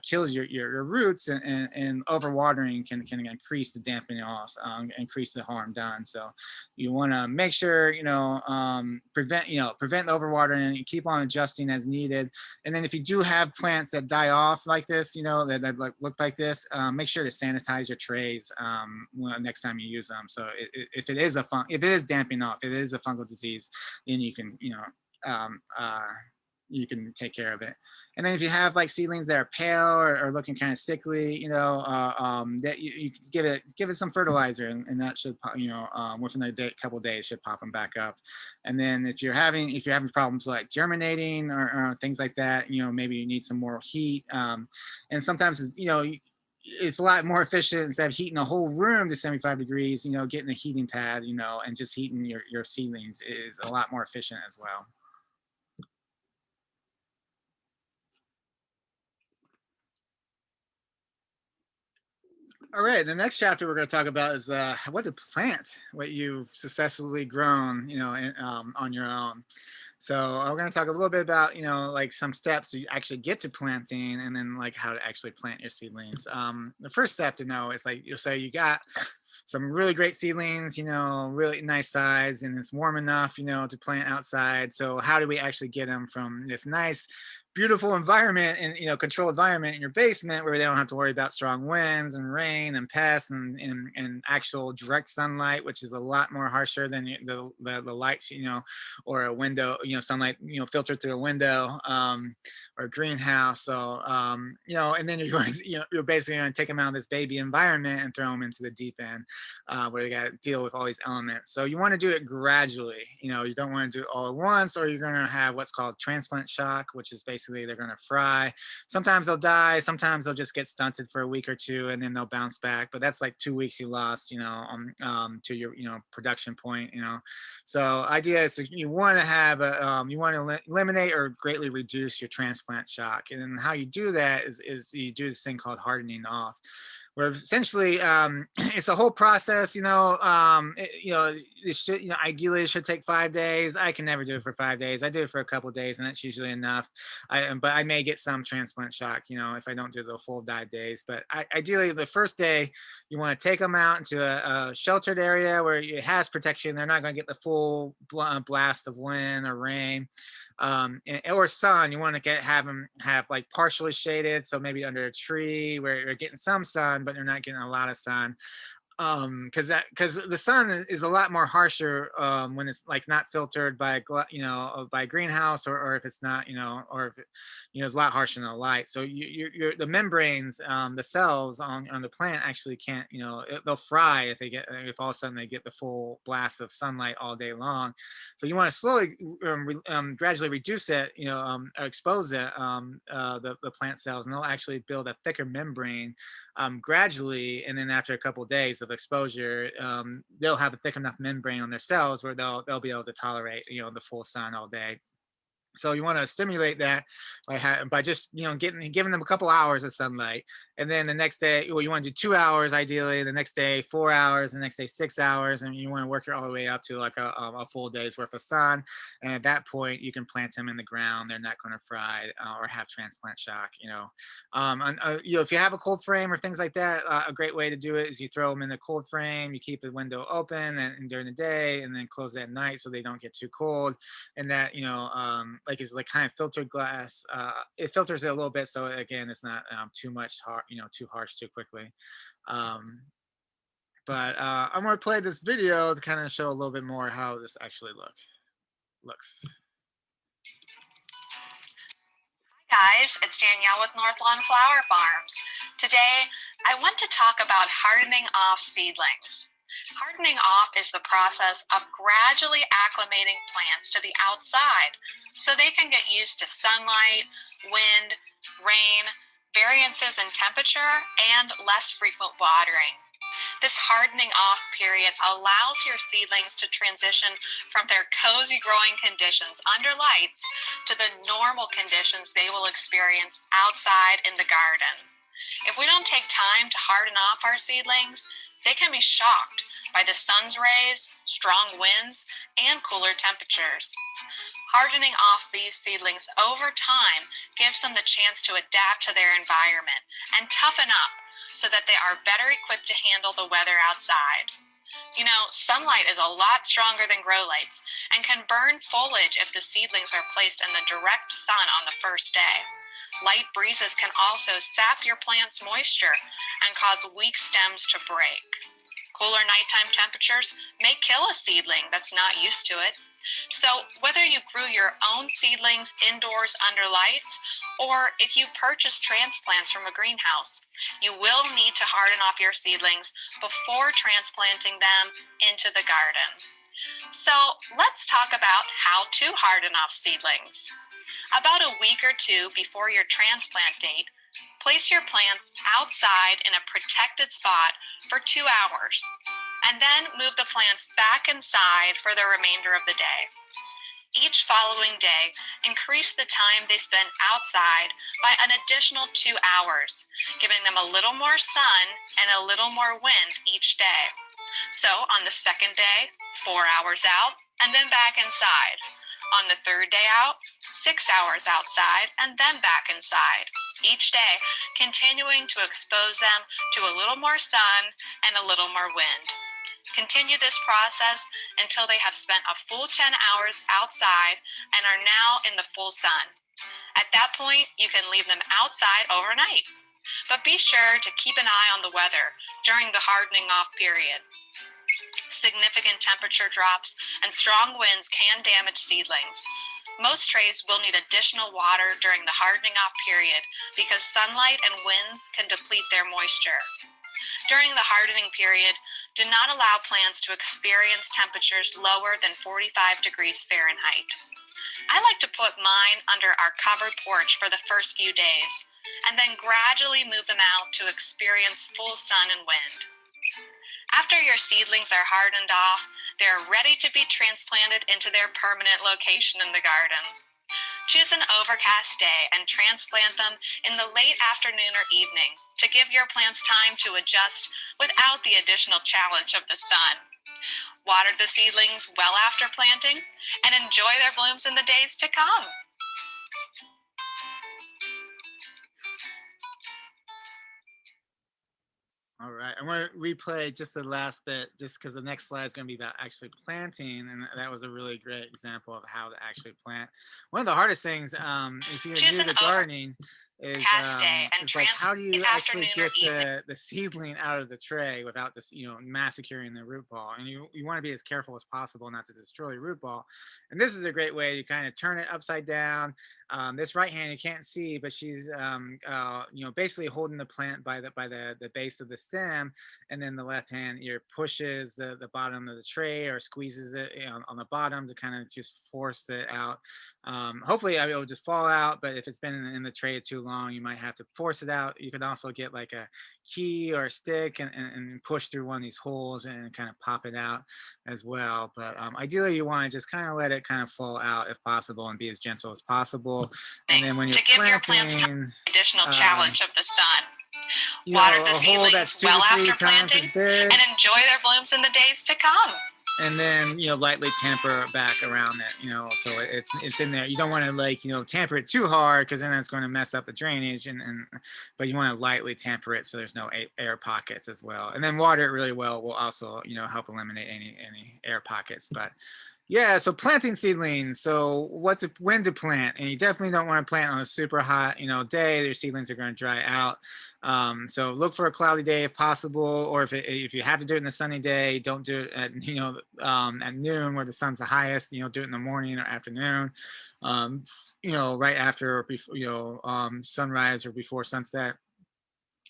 kills your roots, and overwatering can increase the damping off, increase the harm done. So you want to make sure, prevent the overwatering, and you keep on adjusting as needed. And then if you do have plants that die off like this, that look like this, make sure to sanitize your trays next time you use them. So if it is if it is damping off, if it is a fungal disease, then um, uh, you can take care of it. And then if you have like seedlings that are pale, or looking kind of sickly, that you can give it some fertilizer, and that should, within a couple of days, should pop them back up. And then if you're having problems like germinating, or things like that, maybe you need some more heat. And sometimes, it's a lot more efficient, instead of heating the whole room to 75 degrees, getting a heating pad, and just heating your seedlings is a lot more efficient as well. All right, the next chapter we're going to talk about is what to plant, what you've successfully grown, on your own. So we're going to talk a little bit about, like some steps to actually get to planting, and then like how to actually plant your seedlings. The first step to know is, like, so you got some really great seedlings, really nice size, and it's warm enough, to plant outside. So how do we actually get them from this nice, beautiful environment, and controlled environment in your basement, where they don't have to worry about strong winds and rain and pests, and actual direct sunlight, which is a lot more harsher than the lights, or a window, sunlight, filtered through a window, or a greenhouse. So and then you're going to, you're basically going to take them out of this baby environment and throw them into the deep end, where they got to deal with all these elements. So you want to do it gradually. You don't want to do it all at once, or you're going to have what's called transplant shock, which is basically they're going to fry. Sometimes they'll die, sometimes they'll just get stunted for a week or two, and then they'll bounce back. But that's like 2 weeks you lost, to your, production point. So idea is, you want to have you want to eliminate or greatly reduce your transplant shock. And then how you do that is you do this thing called hardening off, where essentially it's a whole process. It should, ideally it should take 5 days. I can never do it for 5 days. I do it for a couple of days, and that's usually enough. But I may get some transplant shock, if I don't do the full 5 days. But ideally, the first day, you want to take them out into a sheltered area where it has protection. They're not going to get the full blast of wind or rain, or sun. You want to have them have like partially shaded, so maybe under a tree where you're getting some sun, but you're not getting a lot of sun. Because the sun is a lot more harsher when it's like not filtered by by greenhouse, or if it's not, or if it, it's a lot harsher than the light. So the membranes, the cells on the plant actually can't, they'll fry if all of a sudden they get the full blast of sunlight all day long. So you want to slowly, gradually reduce it, expose it, the plant cells, and they'll actually build a thicker membrane gradually. And then after a couple of days of exposure, they'll have a thick enough membrane on their cells where they'll be able to tolerate, the full sun all day. So you want to stimulate that by just giving them a couple hours of sunlight, and then the next day, well, you want to do 2 hours ideally. The next day 4 hours, the next day 6 hours, and you want to work your all the way up to like a full day's worth of sun. And at that point, you can plant them in the ground. They're not going to fry or have transplant shock. If you have a cold frame or things like that, a great way to do it is you throw them in the cold frame. You keep the window open and during the day, and then close it at night so they don't get too cold, and that like is like kind of filtered glass. It filters it a little bit, so again, it's not too much too harsh too quickly. um, but I'm going to play this video to kind of show a little bit more how this actually looks. Guys, it's Danielle with Northlawn Flower Farms. Today, I want to talk about hardening off seedlings. Hardening off is the process of gradually acclimating plants to the outside so they can get used to sunlight, wind, rain, variances in temperature, and less frequent watering. This hardening off period allows your seedlings to transition from their cozy growing conditions under lights to the normal conditions they will experience outside in the garden. If we don't take time to harden off our seedlings, they can be shocked by the sun's rays, strong winds, and cooler temperatures. Hardening off these seedlings over time gives them the chance to adapt to their environment and toughen up so that they are better equipped to handle the weather outside. You know, sunlight is a lot stronger than grow lights and can burn foliage if the seedlings are placed in the direct sun on the first day. Light breezes can also sap your plant's moisture and cause weak stems to break. Cooler nighttime temperatures may kill a seedling that's not used to it. So whether you grew your own seedlings indoors under lights, or if you purchase transplants from a greenhouse, you will need to harden off your seedlings before transplanting them into the garden. So let's talk about how to harden off seedlings. About a week or two before your transplant date, place your plants outside in a protected spot for 2 hours, and then move the plants back inside for the remainder of the day. Each following day, increase the time they spend outside by an additional 2 hours, giving them a little more sun and a little more wind each day. So on the second day, 4 hours out, and then back inside. On the third day out, 6 hours outside, and then back inside. Each day, continuing to expose them to a little more sun and a little more wind. Continue this process until they have spent a full 10 hours outside and are now in the full sun. At that point, you can leave them outside overnight. But be sure to keep an eye on the weather during the hardening off period. Significant temperature drops and strong winds can damage seedlings. Most trays will need additional water during the hardening off period because sunlight and winds can deplete their moisture. During the hardening period, do not allow plants to experience temperatures lower than 45 degrees Fahrenheit. I like to put mine under our covered porch for the first few days, and then gradually move them out to experience full sun and wind. After your seedlings are hardened off, they are ready to be transplanted into their permanent location in the garden. Choose an overcast day and transplant them in the late afternoon or evening to give your plants time to adjust without the additional challenge of the sun. Water the seedlings well after planting and enjoy their blooms in the days to come. All right, I'm going to replay just the last bit, just because the next slide is going to be about actually planting, and that was a really great example of how to actually plant. One of the hardest things, if you're Choose new an to gardening, day and is like how do you actually afternoon or get evening. the seedling out of the tray without just massacring the root ball, and you want to be as careful as possible not to destroy root ball. And this is a great way to kind of turn it upside down. This right hand you can't see, but she's basically holding the plant by the base of the stem, and then the left hand ear pushes the bottom of the tray or squeezes it on the bottom to kind of just force it out. Hopefully, it will just fall out. But if it's been in the tray too long, long, you might have to force it out. You can also get like a key or a stick and push through one of these holes and kind of pop it out as well. But ideally, you want to just kind of let it kind of fall out if possible and be as gentle as possible. And then when you're To give your plants planting, additional um, challenge of the sun. you Water know, the a hole that's seedlings two well to three after times as planting big, and enjoy their blooms in the days to come. and then lightly tamper back around it, so it's in there. You don't want to like tamper it too hard because then that's going to mess up the drainage, and but you want to lightly tamper it so there's no air pockets as well, and then water it really well will also help eliminate any air pockets. But yeah, so planting seedlings. So when to plant, and you definitely don't want to plant on a super hot, day. Your seedlings are going to dry out. So look for a cloudy day if possible, or if you have to do it in a sunny day, don't do it at at noon where the sun's the highest. Do it in the morning or afternoon. Right after or before sunrise or before sunset.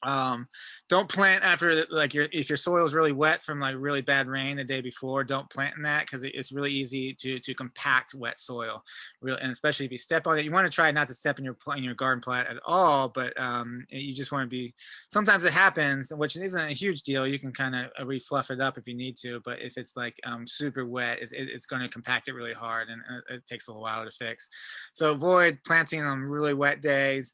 um don't plant after like if your soil is really wet from like really bad rain the day before. Don't plant in that because it's really easy to compact wet soil, real, and especially if you step on it. You want to try not to step in your garden plot at all, but you just want to be. Sometimes it happens, which isn't a huge deal. You can kind of refluff it up if you need to, but if it's like super wet, it's going to compact it really hard, and it takes a little while to fix. So avoid planting on really wet days.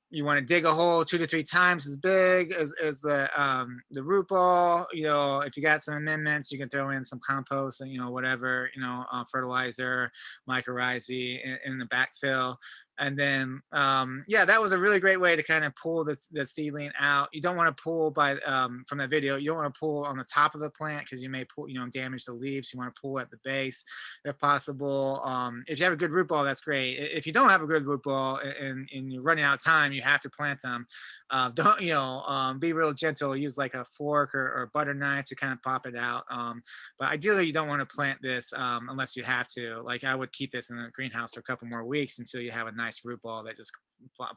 You want to dig a hole 2 to 3 times as big as the root ball. If you got some amendments, you can throw in some compost and whatever, fertilizer, mycorrhizae in the backfill. And then yeah, that was a really great way to kind of pull the seedling out. You don't want to pull by from that video. You don't want to pull on the top of the plant because you may pull damage the leaves. You want to pull at the base if possible. If you have a good root ball, that's great. If you don't have a good root ball and you're running out of time, you have to plant them. Don't be real gentle. Use like a fork or butter knife to kind of pop it out. But ideally, you don't want to plant this unless you have to. Like I would keep this in the greenhouse for a couple more weeks until you have a nice root ball that just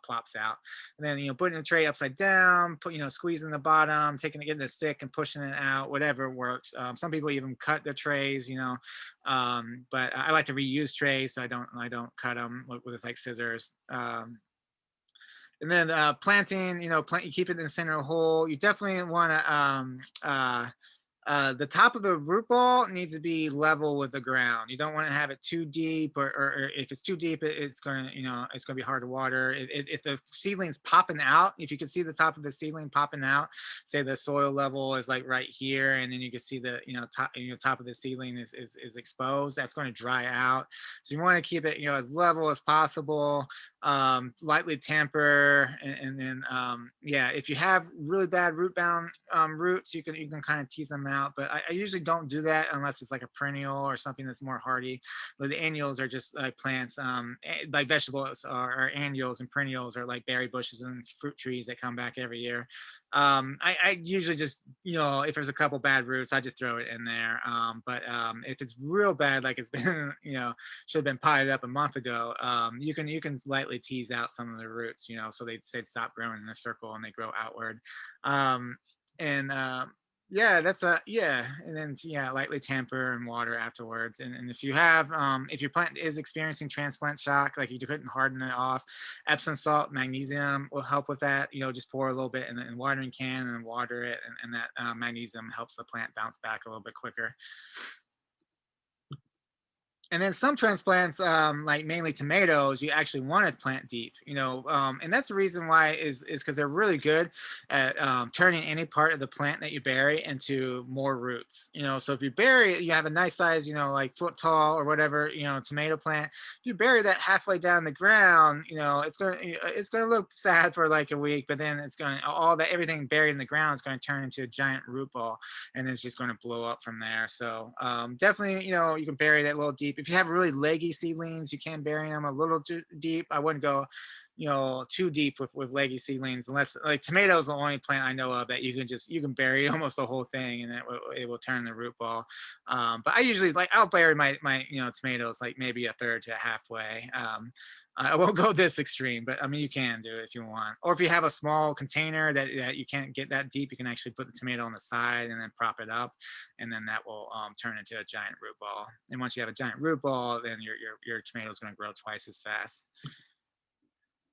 plops out. And then putting the tray upside down, squeezing the bottom, getting the stick and pushing it out, whatever works. Some people even cut the trays, but I like to reuse trays, so I don't cut them with like scissors. And then planting, you keep it in the center of the hole. You definitely want to the top of the root ball needs to be level with the ground. You don't want to have it too deep, or if it's too deep, it's going to, it's going to be hard to water. If the seedling's popping out, if you can see the top of the seedling popping out, say the soil level is like right here, and then you can see the, top of the seedling is exposed, that's going to dry out. So you want to keep it, as level as possible. Lightly tamper, and then yeah, if you have really bad root bound roots, you can kind of tease them out, but I usually don't do that unless it's like a perennial or something that's more hardy. But the annuals are just like plants, like vegetables are annuals, and perennials are like berry bushes and fruit trees that come back every year. I usually just, if there's a couple bad roots, I just throw it in there. But if it's real bad, like it's been, should have been potted up a month ago, you can lightly tease out some of the roots, so they stop growing in a circle and they grow outward. And yeah, that's yeah, and then yeah, lightly tamper and water afterwards. And if your plant is experiencing transplant shock, like you couldn't harden it off, Epsom salt, magnesium will help with that. Just pour a little bit in the watering can and water it, and that magnesium helps the plant bounce back a little bit quicker. And then some transplants, like mainly tomatoes, you actually want to plant deep, and that's the reason why is because they're really good at turning any part of the plant that you bury into more roots. So if you have a nice size, like foot tall or whatever, tomato plant. If you bury that halfway down the ground, it's gonna look sad for like a week, but then everything buried in the ground is going to turn into a giant root ball, and it's just going to blow up from there. So definitely, you can bury that a little deep. If you have really leggy seedlings, you can bury them a little too deep. I wouldn't go, too deep with leggy seedlings, unless like tomatoes, the only plant I know of that you can bury almost the whole thing, and it will turn the root ball. But I usually I'll bury my tomatoes like maybe a third to halfway. I won't go this extreme, but I mean, you can do it if you want. Or if you have a small container that you can't get that deep, you can actually put the tomato on the side and then prop it up, and then that will turn into a giant root ball. And once you have a giant root ball, then your tomato is going to grow twice as fast.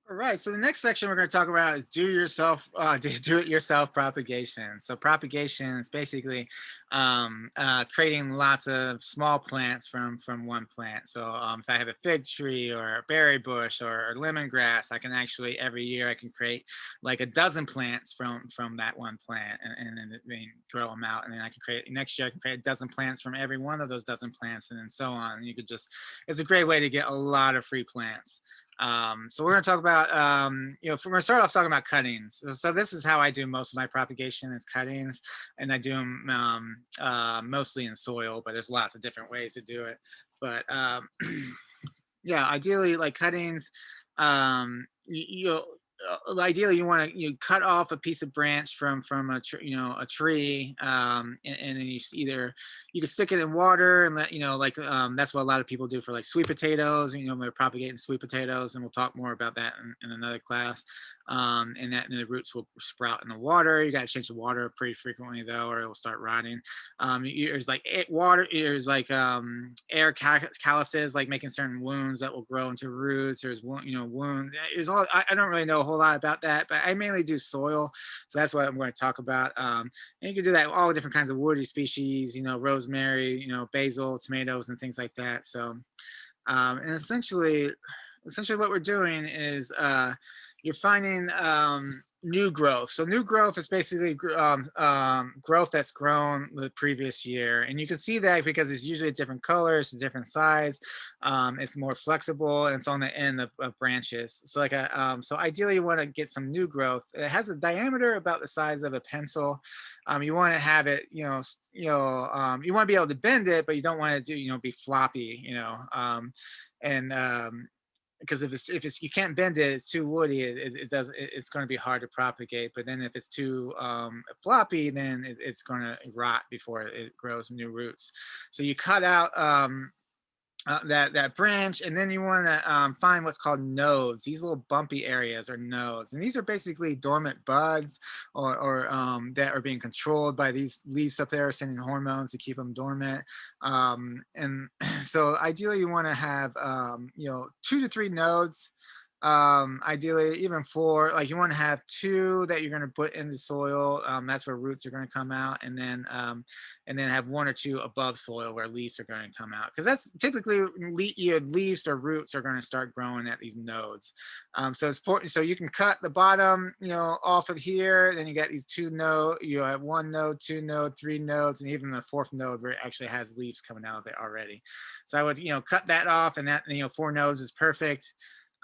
All right. So the next section we're going to talk about is do it yourself propagation. So propagation is basically creating lots of small plants from one plant. So if I have a fig tree or a berry bush or lemongrass, I can actually every year I can create like a dozen plants from that one plant, and then grow them out, and then I can create next year I can create a dozen plants from every one of those dozen plants, and then so on. And you could just it's a great way to get a lot of free plants. So we're going to talk about, we're going to start off talking about cuttings. So this is how I do most of my propagation is cuttings, and I do them mostly in soil, but there's lots of different ways to do it. But yeah, ideally like cuttings, you'll ideally you want to cut off a piece of branch from a tree, and then either you can stick it in water and let like that's what a lot of people do for like sweet potatoes. They're propagating sweet potatoes, and we'll talk more about that in another class. And the roots will sprout in the water. You got to change the water pretty frequently though, or it'll start rotting. There's like water. There's like air calluses, like making certain wounds that will grow into roots. There's wound. There's all. I don't really know a whole lot about that, but I mainly do soil, so that's what I'm going to talk about. And you can do that with all different kinds of woody species. Rosemary, basil, tomatoes, and things like that. So, and essentially what we're doing is you're finding new growth. So new growth is basically growth that's grown the previous year, and you can see that because it's usually a different color, it's a different size, it's more flexible, and it's on the end of branches. So so ideally you want to get some new growth. It has a diameter about the size of a pencil. You want to have it, you want to be able to bend it, but you don't want to be floppy, and because if it's you can't bend it, it's too woody. It's going to be hard to propagate. But then if it's too floppy, then it's going to rot before it grows new roots. So you cut out that branch, and then you want to find what's called nodes. These little bumpy areas are nodes, and these are basically dormant buds, or that are being controlled by these leaves up there, sending hormones to keep them dormant. And so ideally, you want to have 2 to 3 nodes. Ideally even 4. Like you want to have 2 that you're going to put in the soil. That's where roots are going to come out, and then have 1 or 2 above soil where leaves are going to come out, because that's typically your leaves or roots are going to start growing at these nodes. So it's important. So you can cut the bottom off of here, then you got these 2 nodes. You have 1 node, 2 node, 3 nodes, and even the 4th node where it actually has leaves coming out of it already. So I would cut that off, and that 4 nodes is perfect.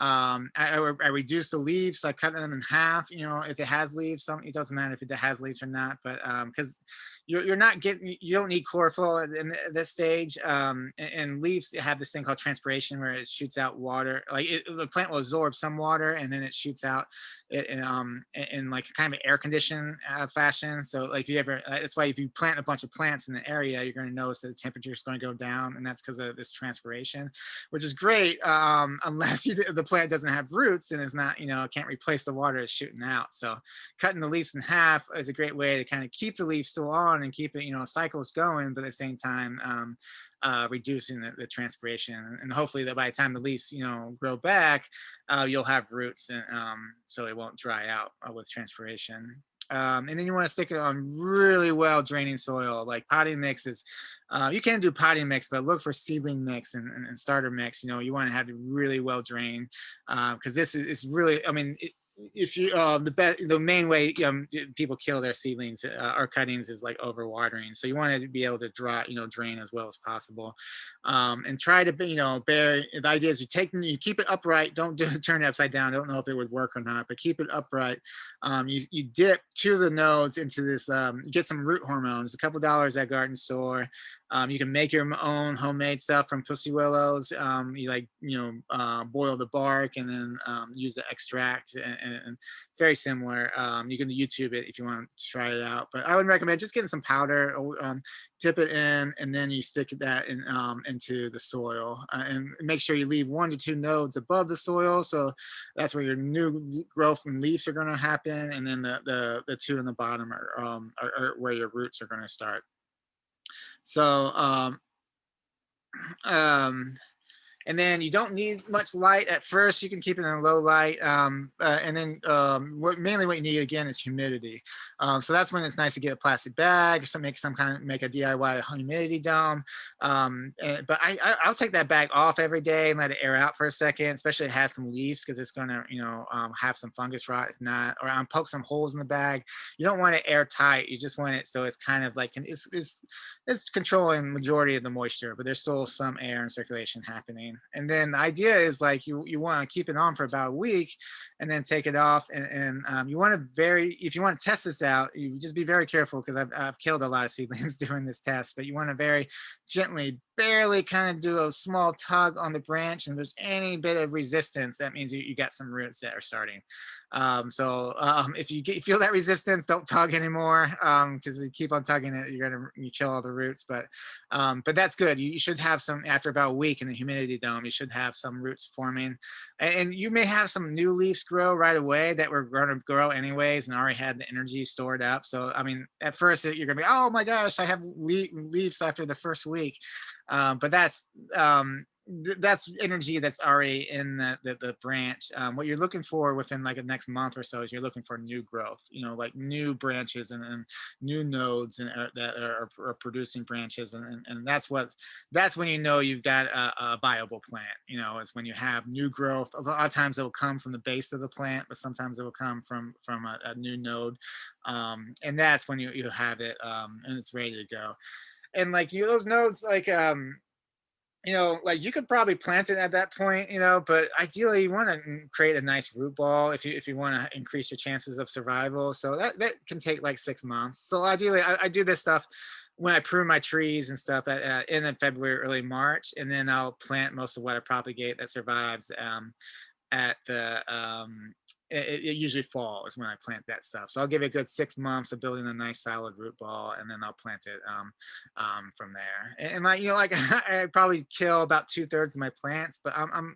I reduce the leaves. So I cut them in half. If it has leaves, it doesn't matter if it has leaves or not, but because you're not getting, you don't need chlorophyll in this stage. And leaves have this thing called transpiration, where it shoots out water. Like the plant will absorb some water, and then it shoots out in like kind of an air conditioned fashion. So like if you ever, that's why if you plant a bunch of plants in the area, you're going to notice that the temperature is going to go down, and that's because of this transpiration, which is great, unless the plant doesn't have roots and it's not, can't replace the water it's shooting out. So cutting the leaves in half is a great way to kind of keep the leaf still on and keep it, cycles going, but at the same time, reducing the transpiration, and hopefully that by the time the leaves, grow back, you'll have roots, and so it won't dry out with transpiration. And then you want to stick it on really well draining soil. Like potting mix is, you can do potting mix, but look for seedling mix and starter mix. You want to have it really well drained, because this is really, I mean, if you the main way people kill their seedlings or cuttings is like overwatering. So you want to be able to drain as well as possible, and try to bear. The idea is you keep it upright. Don't turn it upside down. I don't know if it would work or not, but keep it upright. You dip 2 of the nodes into this, get some root hormones, a couple dollars at garden store. You can make your own homemade stuff from pussy willows. Boil the bark and then use the extract, and very similar. You can YouTube it if you want to try it out, but I would recommend just getting some powder, dip it in, and then you stick that into the soil, and make sure you leave 1 to 2 nodes above the soil. So that's where your new growth and leaves are going to happen, and then the 2 in the bottom are where your roots are going to start. So um, And then you don't need much light at first. You can keep it in a low light. And then mainly what you need again is humidity. So that's when it's nice to get a plastic bag, make a DIY humidity dome. But I'll take that bag off every day and let it air out for a second, especially if it has some leaves, because it's gonna have some fungus rot if not, or poke some holes in the bag. You don't want it airtight. You just want it so it's kind of like it's controlling majority of the moisture, but there's still some air and circulation happening. And then the idea is like you want to keep it on for about a week, and then take it off. And you want to if you want to test this out, you just be very careful, because I've killed a lot of seedlings doing this test. But you want to very gently, barely kind of do a small tug on the branch, and if there's any bit of resistance, that means you got some roots that are starting. If you feel that resistance, don't tug anymore, because you keep on tugging it, you kill all the roots. But that's good. You should have some after about a week in the humidity dome. You should have some roots forming, and you may have some new leaves grow right away that were going to grow anyways and already had the energy stored up. So I mean, at first you're gonna be, oh my gosh, I have leaves after the first week, but that's energy that's already in the branch. What you're looking for within like the next month or so is you're looking for new growth, like new branches and new nodes that are producing branches. And that's when you've got a viable plant, is when you have new growth. A lot of times it will come from the base of the plant, but sometimes it will come from a new node. And that's when you have it, and it's ready to go. And like those nodes, like like you could probably plant it at that point, but ideally you want to create a nice root ball if you want to increase your chances of survival. So that can take like 6 months. So ideally I do this stuff when I prune my trees and stuff in February, early March, and then I'll plant most of what I propagate that survives at the it usually fall is when I plant that stuff. So I'll give it a good 6 months of building a nice solid root ball, and then I'll plant it from there. And like I probably kill about 2/3 of my plants, but I'm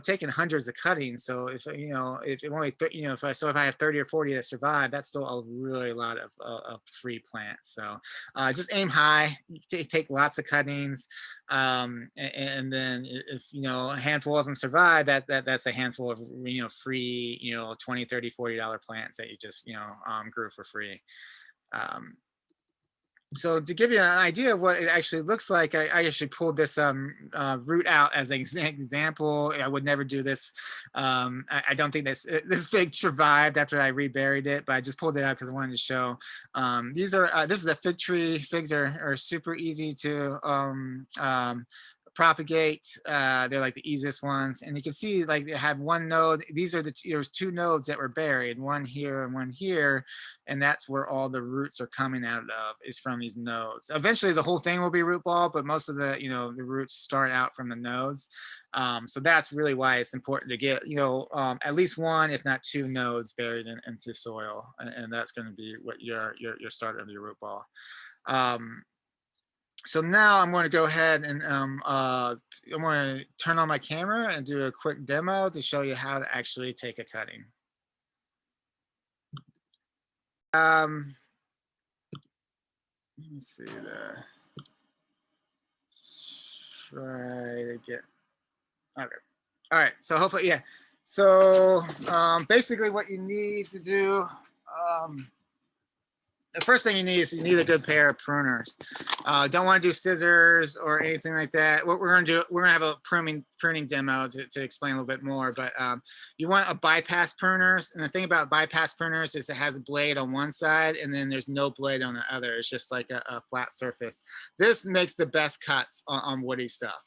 taking hundreds of cuttings. So if if only if I have 30 or 40 that survive, that's still a really lot of free plants. So just aim high, take lots of cuttings, and then if a handful of them survive, that's a handful of free $20, $30, $40 plants that you just grew for free. So to give you an idea of what it actually looks like, I actually pulled this root out as an example. I would never do this. I don't think this fig survived after I reburied it, but I just pulled it out because I wanted to show. This is a fig tree. Figs are super easy to propagate. They're like the easiest ones, and you can see like they have one node. There's 2 nodes that were buried, one here and one here, and that's where all the roots are coming out of, is from these nodes. Eventually the whole thing will be root ball, but most of the the roots start out from the nodes. So that's really why it's important to get at least 1, if not 2 nodes buried into soil, and that's going to be what your start of your root ball. So now I'm going to go ahead and I'm going to turn on my camera and do a quick demo to show you how to actually take a cutting. Let me see there. Try to get, okay. All right, so hopefully, yeah. So basically what you need to do, the first thing you need is a good pair of pruners. Don't want to do scissors or anything like that. What we're going to do, we're going to have a pruning demo to explain a little bit more, but you want a bypass pruners. And the thing about bypass pruners is it has a blade on one side and then there's no blade on the other. It's just like a flat surface. This makes the best cuts on woody stuff.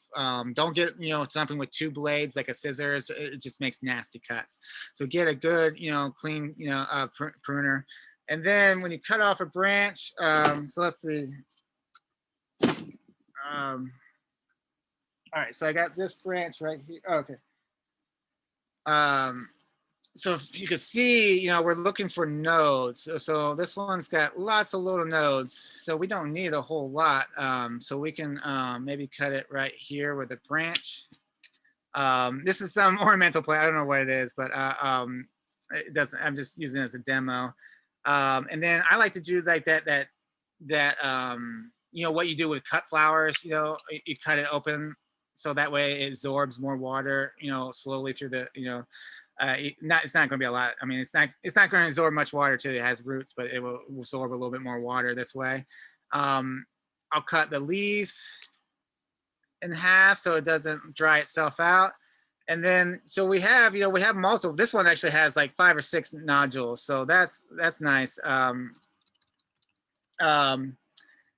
Don't get something with 2 blades like a scissors. It just makes nasty cuts. So get a good clean pruner. And then when you cut off a branch, so let's see. All right, so I got this branch right here. Oh, okay. So you can see, we're looking for nodes. So this one's got lots of little nodes. So we don't need a whole lot. So we can maybe cut it right here with a branch. This is some ornamental plant. I don't know what it is, but it doesn't. I'm just using it as a demo. And then I like to do like that what you do with cut flowers, you cut it open so that way it absorbs more water, slowly through the, it's not going to be a lot. I mean, it's not going to absorb much water till it has roots, but it will absorb a little bit more water this way. Um, I'll cut the leaves in half so it doesn't dry itself out. And then, so we have multiple. This one actually has like 5 or 6 nodules, so that's nice. Um,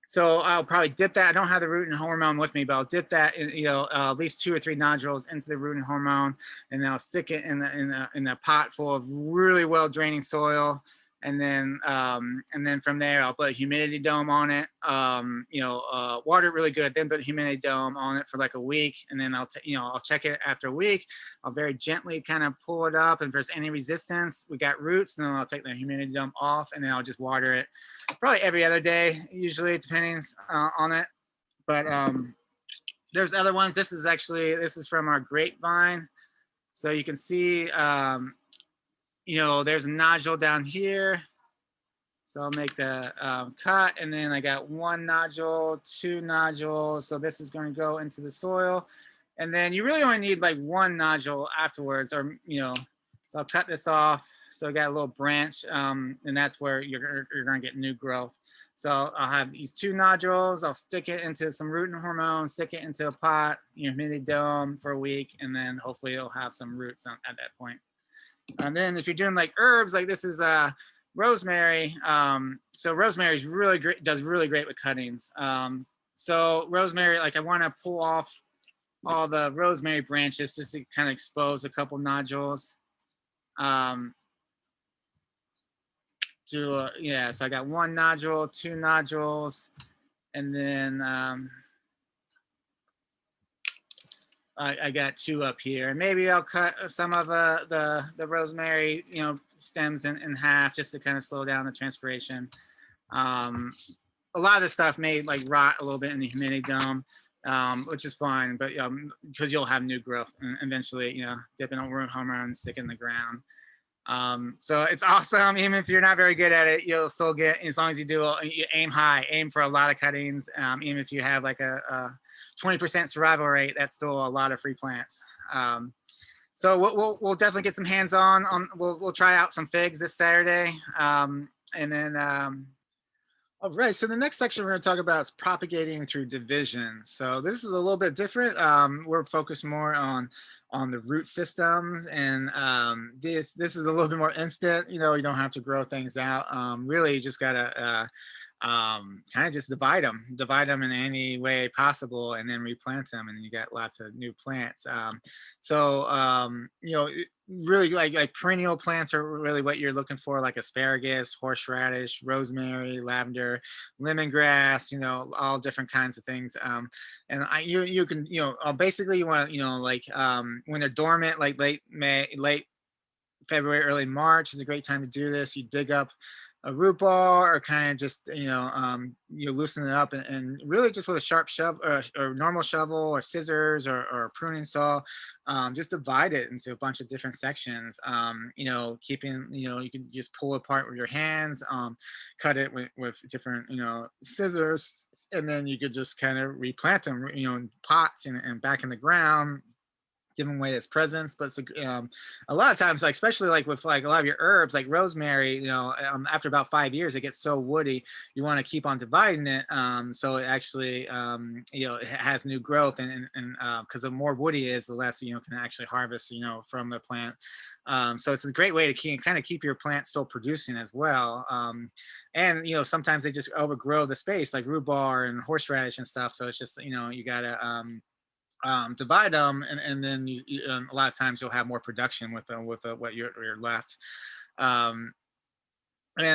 so I'll probably dip that. I don't have the root and hormone with me, but I'll dip that in, at least 2 or 3 nodules into the root and hormone, and then I'll stick it in a pot full of really well draining soil. And then from there I'll put a humidity dome on it. Water it really good, then put a humidity dome on it for like a week, and then I'll check it after a week. I'll very gently kind of pull it up, and if there's any resistance, we got roots, and then I'll take the humidity dome off, and then I'll just water it probably every other day, usually, depending on it. But there's other ones. This is from our grapevine. So you can see, there's a nodule down here. So I'll make the cut, and then I got 1 nodule, 2 nodules. So this is going to go into the soil. And then you really only need like 1 nodule afterwards, so I'll cut this off. So I got a little branch, and that's where you're going to get new growth. So I'll have these 2 nodules. I'll stick it into some root and hormone, stick it into a pot, humidity dome for a week, and then hopefully it'll have some roots at that point. And then if you're doing like herbs, like this is rosemary. So rosemary is really great, does really great with cuttings. So rosemary, like I want to pull off all the rosemary branches just to kind of expose a couple nodules. So I got 1 nodule, 2 nodules, and then I got 2 up here. And maybe I'll cut some of the rosemary, stems in half just to kind of slow down the transpiration. A lot of the stuff may like rot a little bit in the humidity dome, which is fine, but because you'll have new growth and eventually, dipping on root hormone and stick in the ground. So it's awesome. Even if you're not very good at it, you'll still get, as long as you aim high, aim for a lot of cuttings. Even if you have like a 20% survival rate, that's still a lot of free plants. So we'll definitely get some hands on. We'll try out some figs this Saturday, and then. All right, so the next section we're going to talk about is propagating through division. So this is a little bit different. We're focused more on the root systems, and this is a little bit more instant. You don't have to grow things out. Really, you just gotta kind of just divide them in any way possible, and then replant them, and you get lots of new plants. Really like perennial plants are really what you're looking for, like asparagus, horseradish, rosemary, lavender, lemongrass, all different kinds of things. And you can, basically you want to, when they're dormant, like late February, early March is a great time to do this. You dig up a root ball, or kind of just you loosen it up, and really just with a sharp shovel, or normal shovel, or scissors, or a pruning saw, just divide it into a bunch of different sections. Keeping, you can just pull it apart with your hands, cut it with different scissors, and then you could just kind of replant them, in pots and back in the ground, giving away as presents. But a lot of times, like especially like with like a lot of your herbs, like rosemary, after about 5 years it gets so woody, you want to keep on dividing it, so it actually it has new growth, and because the more woody it is, the less can actually harvest from the plant. So it's a great way to kind of keep your plant still producing as well. And sometimes they just overgrow the space, like rhubarb and horseradish and stuff, so it's just you gotta divide them, and then a lot of times you'll have more production with what you're left. And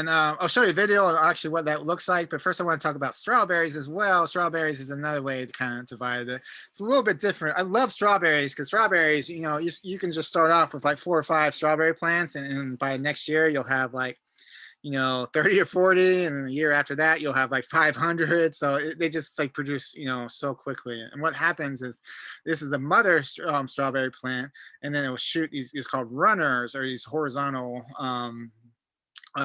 I'll show you a video on actually what that looks like. But first, I want to talk about strawberries as well. Strawberries is another way to kind of divide it. It's a little bit different. I love strawberries because strawberries, you can just start off with like 4 or 5 strawberry plants, and by next year you'll have like 30 or 40, and the year after that you'll have like 500. So they just like produce so quickly. And what happens is, this is the mother strawberry plant, and then it will shoot these called runners, or these horizontal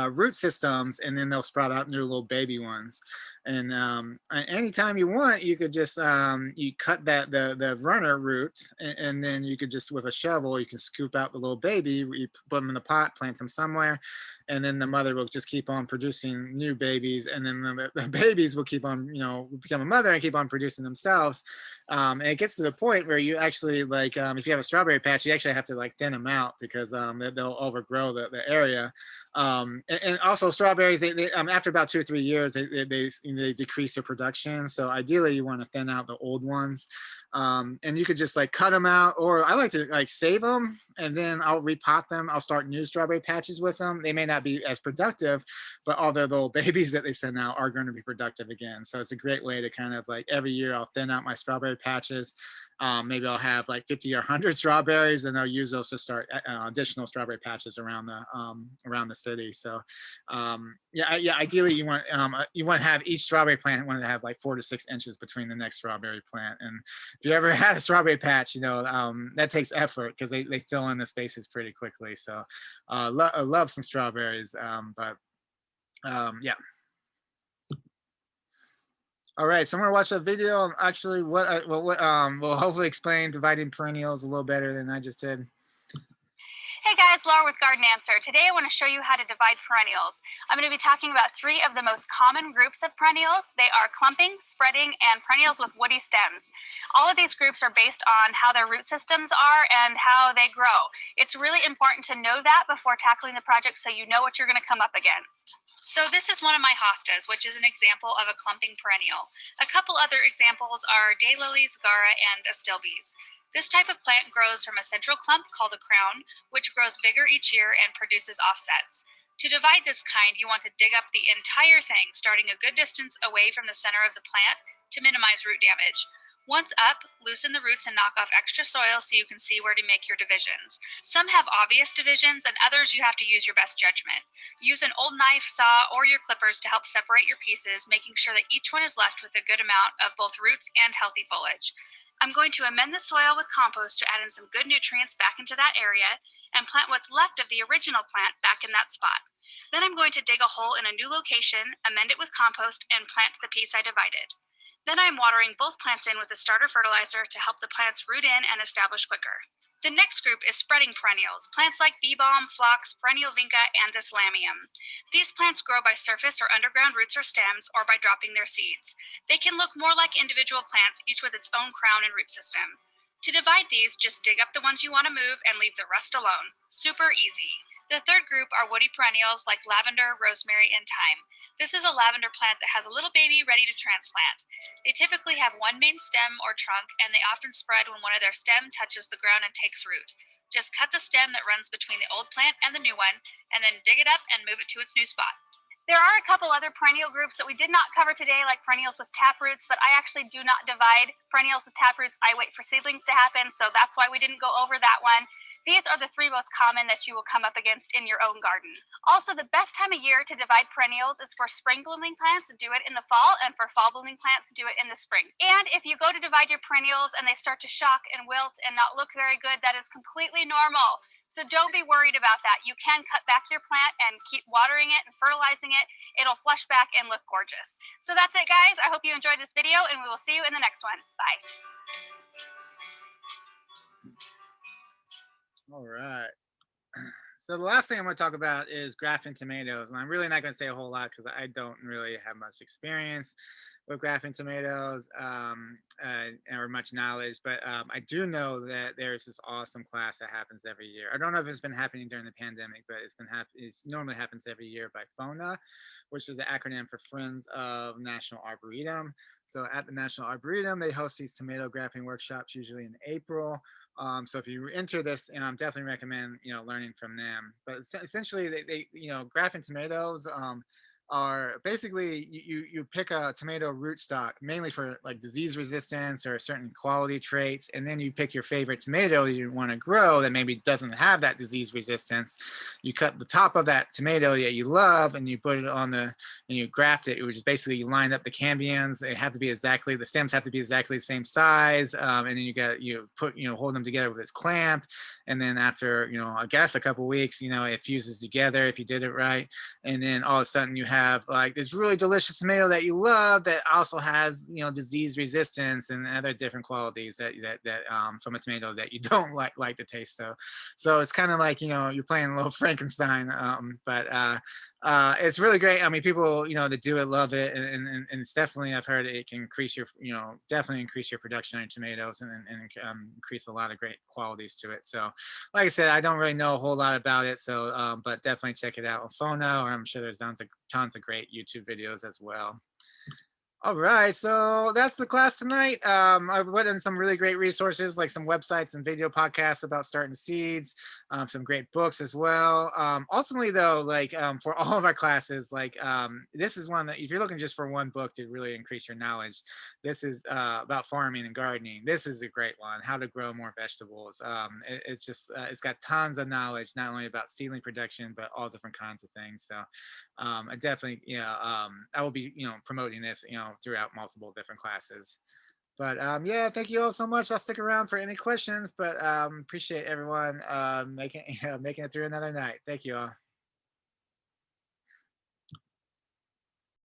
root systems, and then they'll sprout out new little baby ones. And anytime you want, you could just you cut the runner root, and then you could just with a shovel you can scoop out the little baby, you put them in the pot, plant them somewhere, and then the mother will just keep on producing new babies, and then the babies will keep on, become a mother and keep on producing themselves. And it gets to the point where you actually like, if you have a strawberry patch, you actually have to like thin them out because they'll overgrow the area. And also strawberries, they after about 2 or 3 years, they decrease their production. So ideally, you want to thin out the old ones, and you could just like cut them out, or I like to like save them and then I'll repot them. I'll start new strawberry patches with them. They may not be as productive, but all their little babies that they send out are going to be productive again. So it's a great way to kind of like every year I'll thin out my strawberry patches. Maybe I'll have like 50 or 100 strawberries, and I'll use those to start additional strawberry patches around the city. So yeah. Ideally, you want to have each strawberry plant want to have like 4 to 6 inches between the next strawberry plant. And if you ever had a strawberry patch, that takes effort because they fill in the spaces pretty quickly. So I love some strawberries, but yeah. All right, so I'm gonna watch a video. Actually, will hopefully explain dividing perennials a little better than I just did. Hey guys, Laura with Garden Answer. Today I want to show you how to divide perennials. I'm going to be talking about 3 of the most common groups of perennials. They are clumping, spreading, and perennials with woody stems. All of these groups are based on how their root systems are and how they grow. It's really important to know that before tackling the project so you know what you're going to come up against. So this is one of my hostas, which is an example of a clumping perennial. A couple other examples are daylilies, gaura, and astilbes. This type of plant grows from a central clump called a crown, which grows bigger each year and produces offsets. To divide this kind, you want to dig up the entire thing, starting a good distance away from the center of the plant to minimize root damage. Once up, loosen the roots and knock off extra soil so you can see where to make your divisions. Some have obvious divisions, and others you have to use your best judgment. Use an old knife, saw, or your clippers to help separate your pieces, making sure that each one is left with a good amount of both roots and healthy foliage. I'm going to amend the soil with compost to add in some good nutrients back into that area and plant what's left of the original plant back in that spot. Then I'm going to dig a hole in a new location, amend it with compost, and plant the piece I divided. Then I'm watering both plants in with a starter fertilizer to help the plants root in and establish quicker. The next group is spreading perennials, plants like bee balm, phlox, perennial vinca, and the slamium. These plants grow by surface or underground roots or stems, or by dropping their seeds. They can look more like individual plants, each with its own crown and root system. To divide these, just dig up the ones you want to move and leave the rest alone. Super easy. The third group are woody perennials like lavender, rosemary, and thyme. This is a lavender plant that has a little baby ready to transplant. They typically have one main stem or trunk, and they often spread when one of their stem touches the ground and takes root. Just cut the stem that runs between the old plant and the new one, and then dig it up and move it to its new spot. There are a couple other perennial groups that we did not cover today, like perennials with taproots, but I actually do not divide perennials with taproots. I wait for seedlings to happen, so that's why we didn't go over that one. These are the 3 most common that you will come up against in your own garden. Also, the best time of year to divide perennials is for spring blooming plants, do it in the fall, and for fall blooming plants, do it in the spring. And if you go to divide your perennials and they start to shock and wilt and not look very good, that is completely normal. So don't be worried about that. You can cut back your plant and keep watering it and fertilizing it. It'll flush back and look gorgeous. So that's it, guys. I hope you enjoyed this video, and we will see you in the next one. Bye. All right. So the last thing I'm going to talk about is grafting tomatoes, and I'm really not going to say a whole lot because I don't really have much experience with grafting tomatoes, or much knowledge. But I do know that there's this awesome class that happens every year. I don't know if it's been happening during the pandemic, but it normally happens every year by FONA, which is the acronym for Friends of National Arboretum. So at the National Arboretum, they host these tomato grafting workshops usually in April. So if you enter this, definitely recommend learning from them. But essentially, they grafting tomatoes are basically you pick a tomato rootstock mainly for like disease resistance or certain quality traits, and then you pick your favorite tomato you want to grow that maybe doesn't have that disease resistance. You cut the top of that tomato that you love and you put it on and you graft it, which is basically you line up the cambiums. They have to be the stems have to be exactly the same size, and then you hold them together with this clamp, and then after I guess a couple weeks, it fuses together if you did it right, and then all of a sudden you have have like this really delicious tomato that you love that also has, disease resistance and other different qualities that from a tomato that you don't like the taste. So it's kind of like, you're playing a little Frankenstein. But it's really great. I mean, people, that do it love it, and it's definitely, I've heard it can increase your, definitely increase your production on your tomatoes, and increase a lot of great qualities to it. So, like I said, I don't really know a whole lot about it. So, but definitely check it out on Phono, or I'm sure there's tons of great YouTube videos as well. All right, so that's the class tonight. I've put in some really great resources, like some websites and video podcasts about starting seeds, some great books as well. Ultimately, though, like for all of our classes, like this is one that if you're looking just for one book to really increase your knowledge, this is about farming and gardening. This is a great one, How to Grow More Vegetables. It's just it's got tons of knowledge, not only about seedling production, but all different kinds of things. So I definitely, I will be, promoting this, throughout multiple different classes. But yeah, thank you all so much. I'll stick around for any questions, but appreciate everyone making making it through another night. Thank you all.